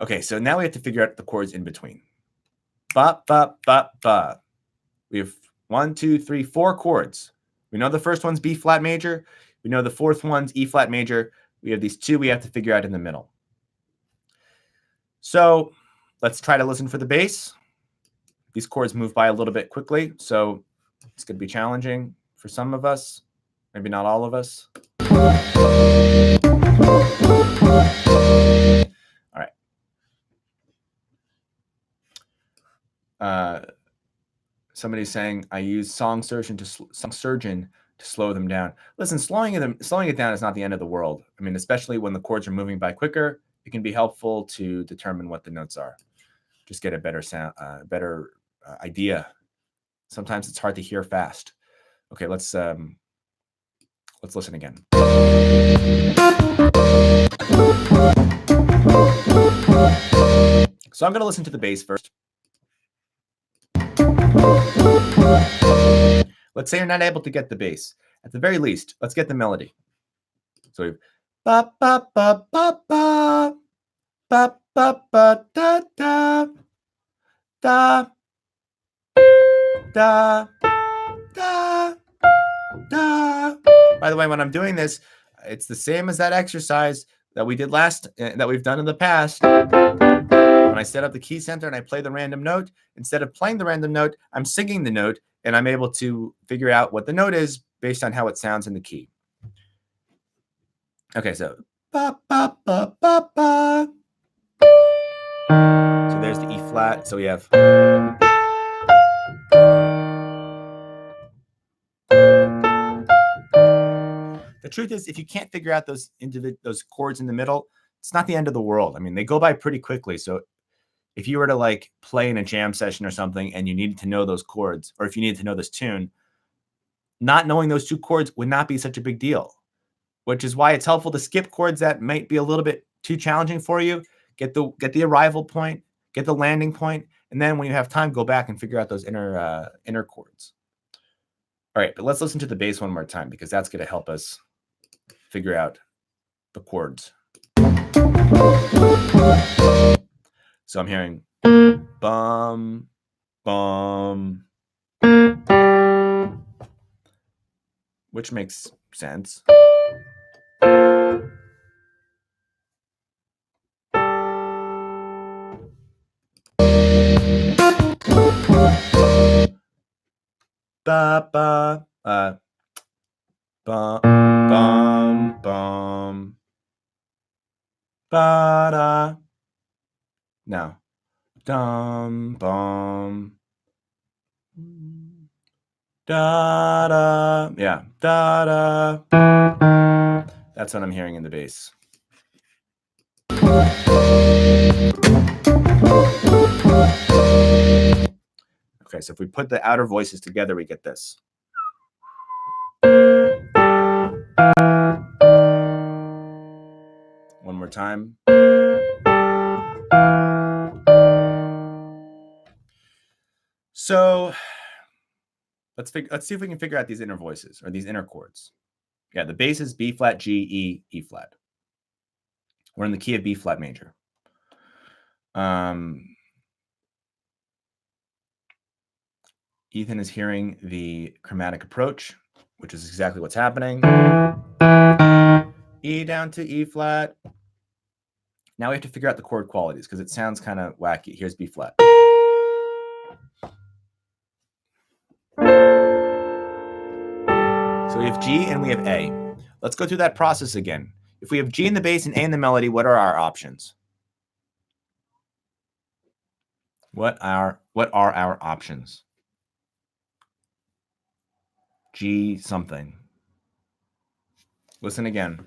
Okay, so now we have to figure out the chords in between. Ba, ba, ba, ba. We have 1, 2, 3, 4 chords. We know the first one's B flat major. We know the fourth one's E flat major. We have these 2 we have to figure out in the middle. So let's try to listen for the bass. These chords move by a little bit quickly, so it's going to be challenging for some of us, maybe not all of us. All right. Somebody's saying, I use Song Surgeon to slow them down. Listen, slowing it down is not the end of the world. I mean, especially when the chords are moving by quicker, it can be helpful to determine what the notes are. Just get a better sound, idea. Sometimes it's hard to hear fast. Okay, let's listen again. So I'm going to listen to the bass first. Let's say you're not able to get the bass. At the very least, let's get the melody. So we've ba ba ba ba ba ba ba ba da da da da da da. By the way, when I'm doing this, it's the same as that exercise that we did that we've done in the past. When I set up the key center and I play the random note, instead of playing the random note, I'm singing the note, and I'm able to figure out what the note is based on how it sounds in the key. Okay, so ba ba ba ba ba. So there's the E flat. So we have. The truth is, if you can't figure out those chords in the middle, it's not the end of the world. I mean, they go by pretty quickly. So if you were to like play in a jam session or something and you needed to know those chords, or if you needed to know this tune, not knowing those two chords would not be such a big deal, which is why it's helpful to skip chords that might be a little bit too challenging for you. Get the arrival point, get the landing point, and then when you have time, go back and figure out those inner chords. All right, but let's listen to the bass one more time because that's going to help us figure out the chords. So I'm hearing bum, bum, which makes sense. Ba ba bum bum bum ba da. Now, dum bum da da. Yeah, da da. That's what I'm hearing in the bass. Okay, so if we put the outer voices together, we get this. One more time. So let's see if we can figure out these inner voices or these inner chords. Yeah, the bass is B flat, G, E, E flat. We're in the key of B flat major. Ethan is hearing the chromatic approach, which is exactly what's happening. E down to E flat. Now we have to figure out the chord qualities because it sounds kind of wacky. Here's B flat. So we have G and we have A. Let's go through that process again. If we have G in the bass and A in the melody, what are our options? What are our options? G something. Listen again.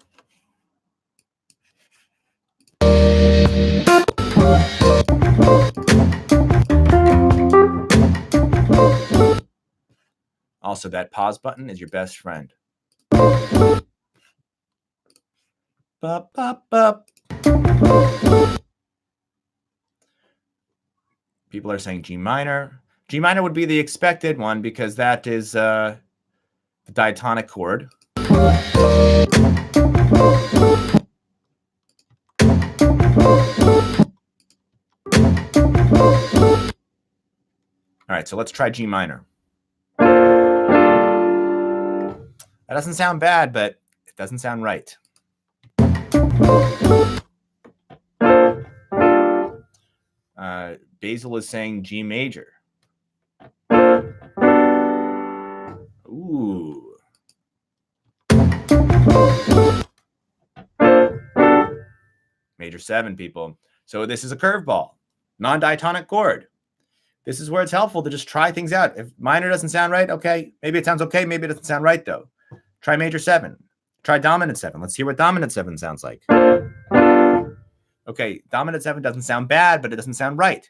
Also, that pause button is your best friend. Bup, bup, bup. People are saying G minor. G minor would be the expected one because that is the diatonic chord. All right, so let's try G minor. That doesn't sound bad, but it doesn't sound right. Basil is saying G major. Ooh. Major 7, people. So this is a curveball, non-diatonic chord. This is where it's helpful to just try things out. If minor doesn't sound right, okay, maybe it sounds okay, maybe it doesn't sound right though. Try major 7. Try dominant 7. Let's hear what dominant 7 sounds like. Okay, dominant 7 doesn't sound bad, but it doesn't sound right.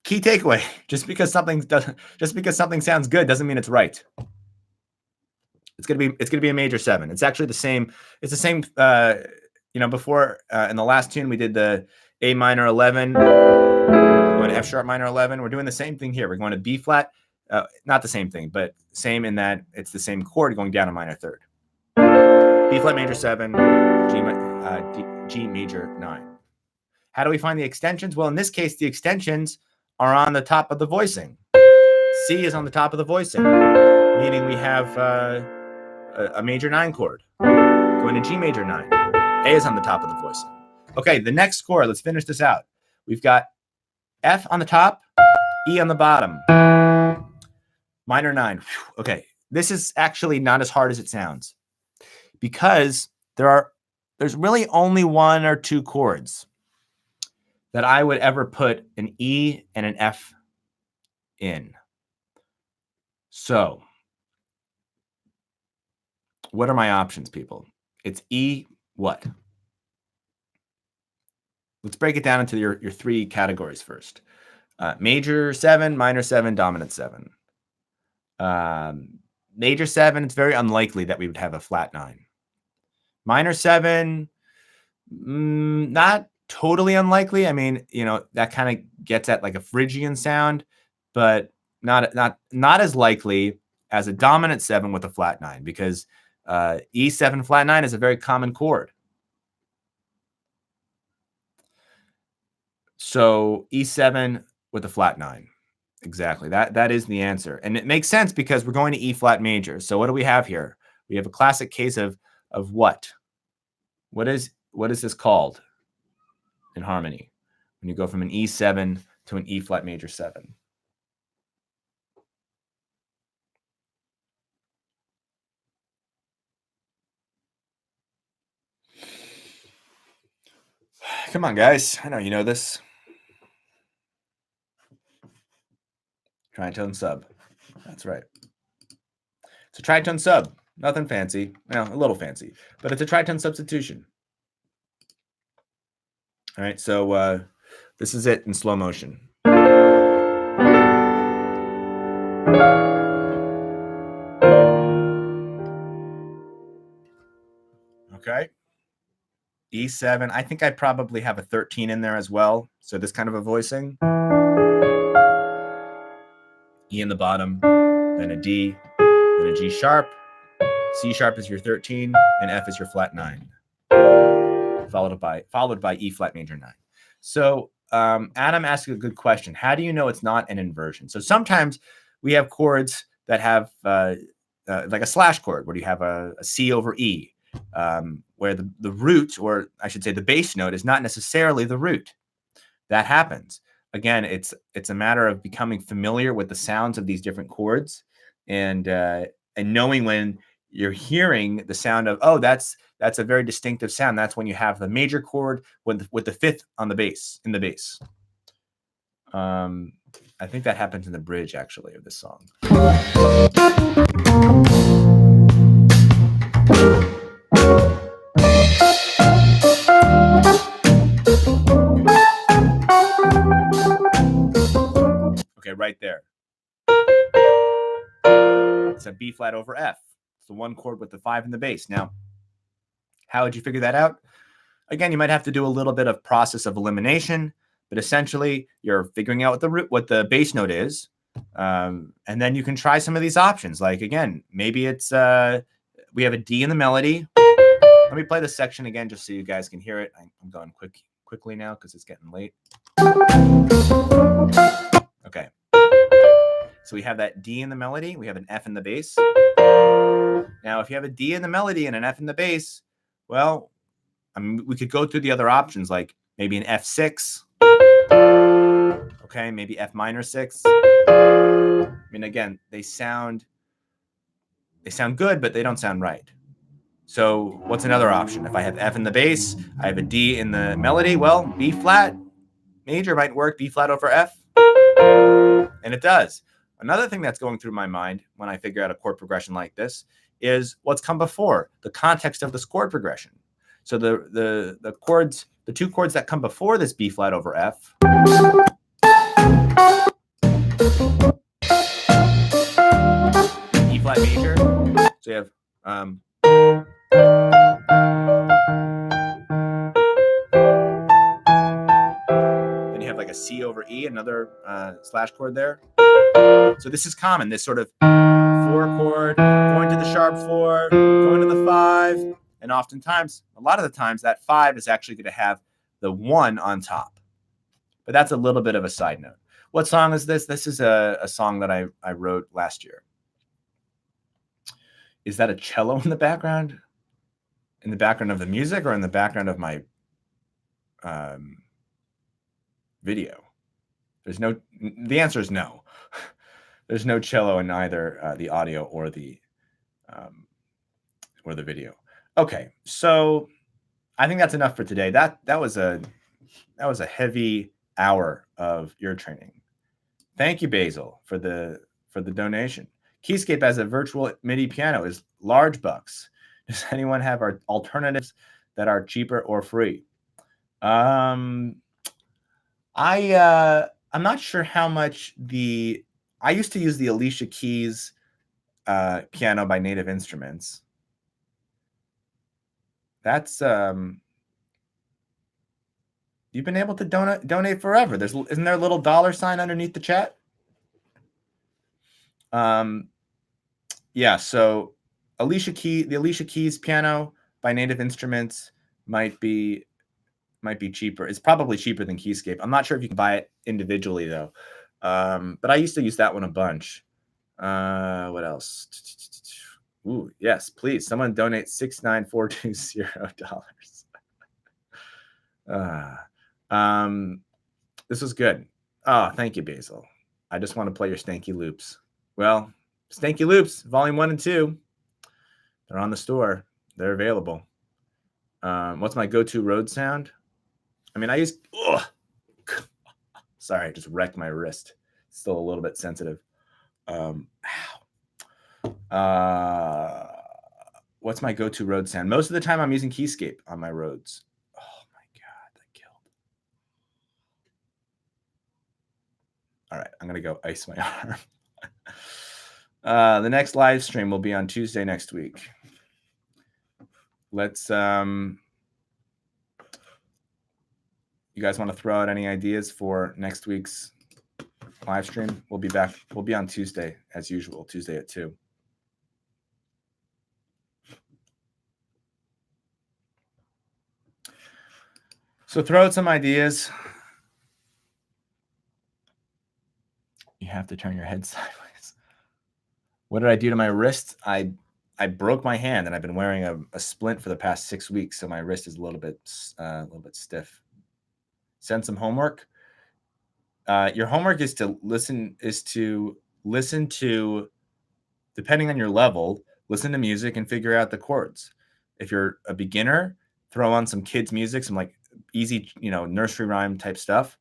Key takeaway: just because something sounds good doesn't mean it's right. It's gonna be a major 7. It's actually the same. It's the same. Before in the last tune we did the A minor 11, going to F sharp minor 11. We're doing the same thing here. We're going to B flat. Not the same thing, but same in that it's the same chord going down a minor 3rd. B flat major 7, G major 9. How do we find the extensions? Well, in this case, the extensions are on the top of the voicing. C is on the top of the voicing, meaning we have a major 9 chord going to G major 9. A is on the top of the voicing. Okay, the next chord, let's finish this out. We've got F on the top, E on the bottom, minor 9. Okay, this is actually not as hard as it sounds because there's really only 1 or 2 chords that I would ever put an E and an F in. So, what are my options, people? It's E what? Let's break it down into your 3 categories first. Major 7, minor 7, dominant 7. Major 7, it's very unlikely that we would have a flat 9. Minor 7, not totally unlikely. I mean, that kind of gets at like a Phrygian sound, but not as likely as a dominant 7 with a flat 9, because E7 flat 9 is a very common chord. So E7 with a flat 9. Exactly. That is the answer. And it makes sense because we're going to E flat major. So what do we have here? We have a classic case of what? What is this called in harmony when you go from an E7 to an E flat major 7? Come on, guys. I know you know this. Tritone sub. That's right. It's a tritone sub. Nothing fancy. Well, a little fancy, but it's a tritone substitution. All right, so this is it in slow motion. Okay. E7. I think I probably have a 13 in there as well. So this kind of a voicing. E in the bottom, then a D, then a G sharp. C sharp is your 13, and F is your flat 9. Followed by E flat major 9. So Adam asked a good question. How do you know it's not an inversion? So sometimes we have chords that have like a slash chord where you have a C over E, where the root, or I should say the bass note, is not necessarily the root. That happens. Again, it's a matter of becoming familiar with the sounds of these different chords and knowing when you're hearing the sound of, oh, that's a very distinctive sound. That's when you have the major chord with the 5th on the bass, in the bass. I think that happens in the bridge, actually, of this song. Okay, right there. It's a B flat over F. It's the 1 chord with the 5 in the bass. Now, how would you figure that out? Again, you might have to do a little bit of process of elimination, but essentially you're figuring out what the bass note is. And then you can try some of these options. Like, again, maybe it's we have a D in the melody. Let me play this section again just so you guys can hear it. I'm going quickly now because it's getting late. Okay. So we have that D in the melody. We have an F in the bass. Now, if you have a D in the melody and an F in the bass, well, I mean, we could go through the other options, like maybe an F6. Okay, maybe F minor 6. I mean, again, they sound good, but they don't sound right. So what's another option? If I have F in the bass, I have a D in the melody, well, B flat major might work, B flat over F. And it does. Another thing that's going through my mind when I figure out a chord progression like this is what's come before, the context of this chord progression. So the chords, the two chords that come before this B flat over F, E flat major. So you have then you have like a C over E, another slash chord there. So this is common, this sort of 4 chord, going to the sharp 4, going to the 5, and oftentimes, a lot of the times, that 5 is actually going to have the 1 on top. But that's a little bit of a side note. What song is this? This is a song that I wrote last year. Is that a cello in the background? In the background of the music or in the background of my video? The answer is no. There's no cello in either the audio or the video. Okay, so I think that's enough for today. That was a heavy hour of ear training. Thank you, Basil, for the donation. Keyscape as a virtual MIDI piano is large bucks. Does anyone have our alternatives that are cheaper or free? I'm not sure how much I used to use the Alicia Keys piano by Native Instruments. That's you've been able to donate forever. Isn't there a little $sign underneath the chat? Yeah, so the Alicia Keys piano by Native Instruments might be cheaper. It's probably cheaper than Keyscape. I'm not sure if you can buy it individually though. But I used to use that one a bunch. What else? Ooh, yes, please. Someone donate $69420. This was good. Oh, thank you, Basil. I just want to play your stanky loops. Well, stanky loops, volume 1 and 2. They're on the store. They're available. What's my go-to Rhodes sound? I mean, I use. Sorry, I just wrecked my wrist. It's still a little bit sensitive. What's my go-to Rhodes sound? Most of the time, I'm using Keyscape on my Rhodes. Oh my god, that killed. All right, I'm gonna go ice my arm. The next live stream will be on Tuesday next week. Let's. You guys want to throw out any ideas for next week's live stream? We'll be back. We'll be on Tuesday as usual. Tuesday at 2. So throw out some ideas. You have to turn your head sideways. What did I do to my wrist? I broke my hand, and I've been wearing a splint for the past 6 weeks, so my wrist is a little bit stiff. Send some homework. Your homework is to listen to, depending on your level, listen to music and figure out the chords. If you're a beginner, throw on some kids' music, some like easy, nursery rhyme type stuff,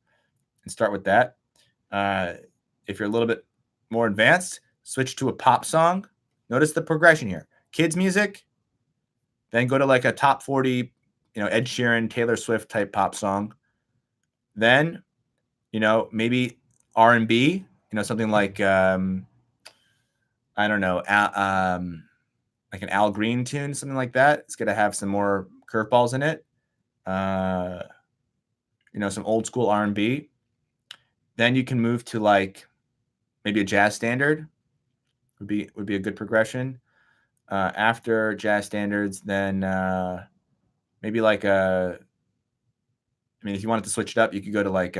and start with that. If you're a little bit more advanced, switch to a pop song. Notice the progression here. Kids' music, then go to like a top 40, Ed Sheeran, Taylor Swift type pop song. Then, maybe R&B, something like, I don't know, like an Al Green tune, something like that. It's going to have some more curveballs in it. Some old school R&B. Then you can move to like maybe a jazz standard would be a good progression. After jazz standards, then maybe like if you wanted to switch it up, you could go to like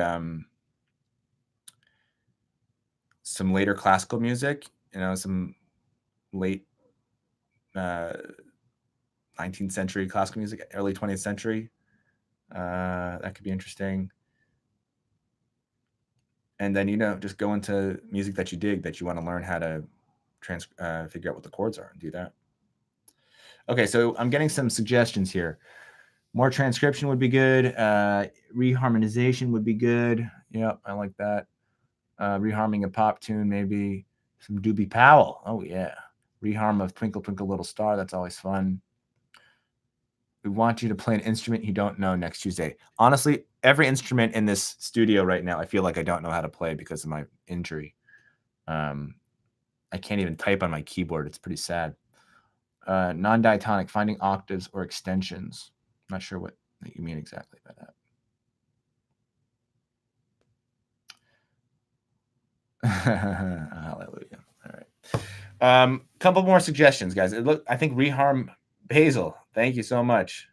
some later classical music, some late 19th century classical music, early 20th century. That could be interesting. And then, just go into music that you dig, that you want to learn how to figure out what the chords are and do that. Okay, so I'm getting some suggestions here. More transcription would be good. Reharmonization would be good. Yep, I like that. Reharming a pop tune, maybe. Some Doobie Powell. Oh, yeah. Reharm of Twinkle, Twinkle, Little Star. That's always fun. We want you to play an instrument you don't know next Tuesday. Honestly, every instrument in this studio right now, I feel like I don't know how to play because of my injury. I can't even type on my keyboard. It's pretty sad. Non-diatonic, finding octaves or extensions. I'm not sure what you mean exactly by that. Hallelujah. All right. Couple more suggestions, guys. I think reharm Basil. Thank you so much.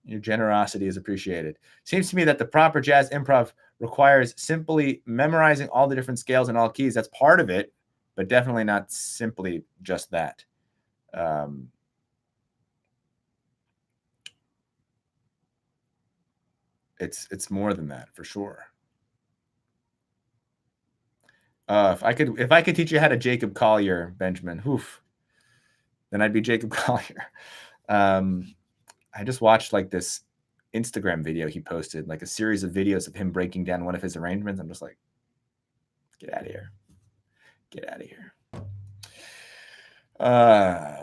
Your generosity is appreciated. Seems to me that the proper jazz improv requires simply memorizing all the different scales and all keys. That's part of it, but definitely not simply just that. It's more than that for sure. If I could teach you how to Jacob Collier, Benjamin, then I'd be Jacob Collier. I just watched like this Instagram video he posted, like a series of videos of him breaking down one of his arrangements. I'm just like, get out of here. Get out of here.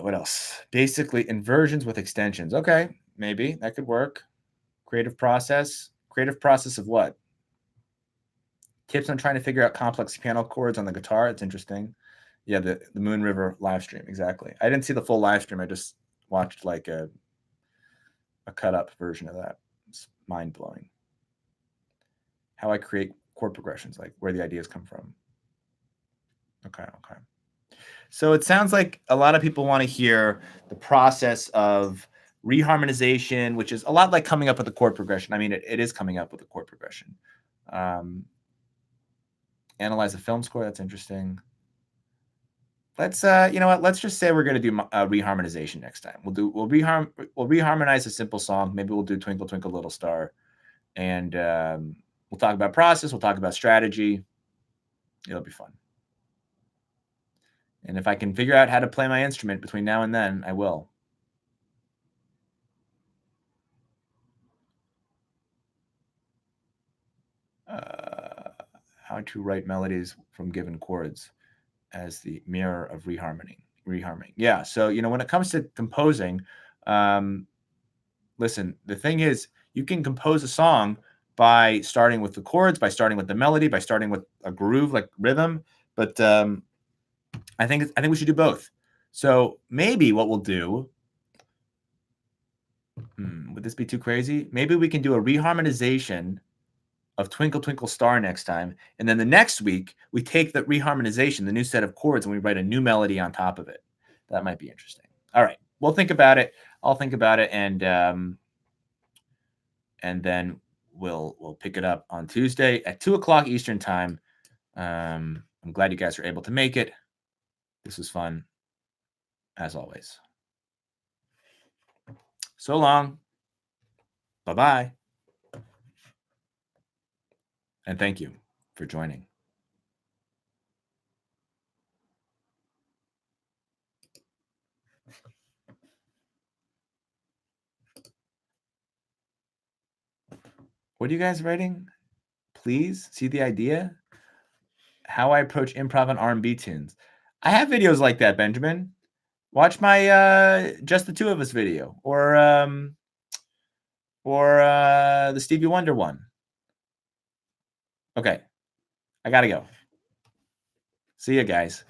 What else? Basically, inversions with extensions. Okay, maybe that could work. Creative process. Creative process of what? Tips on trying to figure out complex piano chords on the guitar. It's interesting. Yeah, the Moon River live stream. Exactly. I didn't see the full live stream. I just watched like a cut up version of that. It's mind blowing. How I create chord progressions, like where the ideas come from. Okay. So it sounds like a lot of people want to hear the process of reharmonization, which is a lot like coming up with a chord progression. I mean, it is coming up with a chord progression. Analyze a film score. That's interesting. Let's you know what? Let's just say we're going to do reharmonization next time. We'll reharmonize a simple song. Maybe we'll do Twinkle Twinkle Little Star, and we'll talk about process. We'll talk about strategy. It'll be fun. And if I can figure out how to play my instrument between now and then, I will. How to write melodies from given chords as the mirror of reharmony. Yeah. So, when it comes to composing, listen, the thing is, you can compose a song by starting with the chords, by starting with the melody, by starting with a groove like rhythm. But I think we should do both. So maybe what we'll do, would this be too crazy? Maybe we can do a reharmonization of Twinkle Twinkle Star next time, and then the next week we take the reharmonization, the new set of chords, and we write a new melody on top of it. That might be interesting. All right, we'll think about it. I'll think about it, and then we'll pick it up on Tuesday at 2:00 Eastern time. I'm glad you guys were able to make it. This was fun, as always. So long. Bye-bye. And thank you for joining. What are you guys writing? Please see the idea? How I approach improv on R&B tunes. I have videos like that, Benjamin. Watch my Just the Two of Us video, or the Stevie Wonder one. Okay, I gotta go. See ya, guys.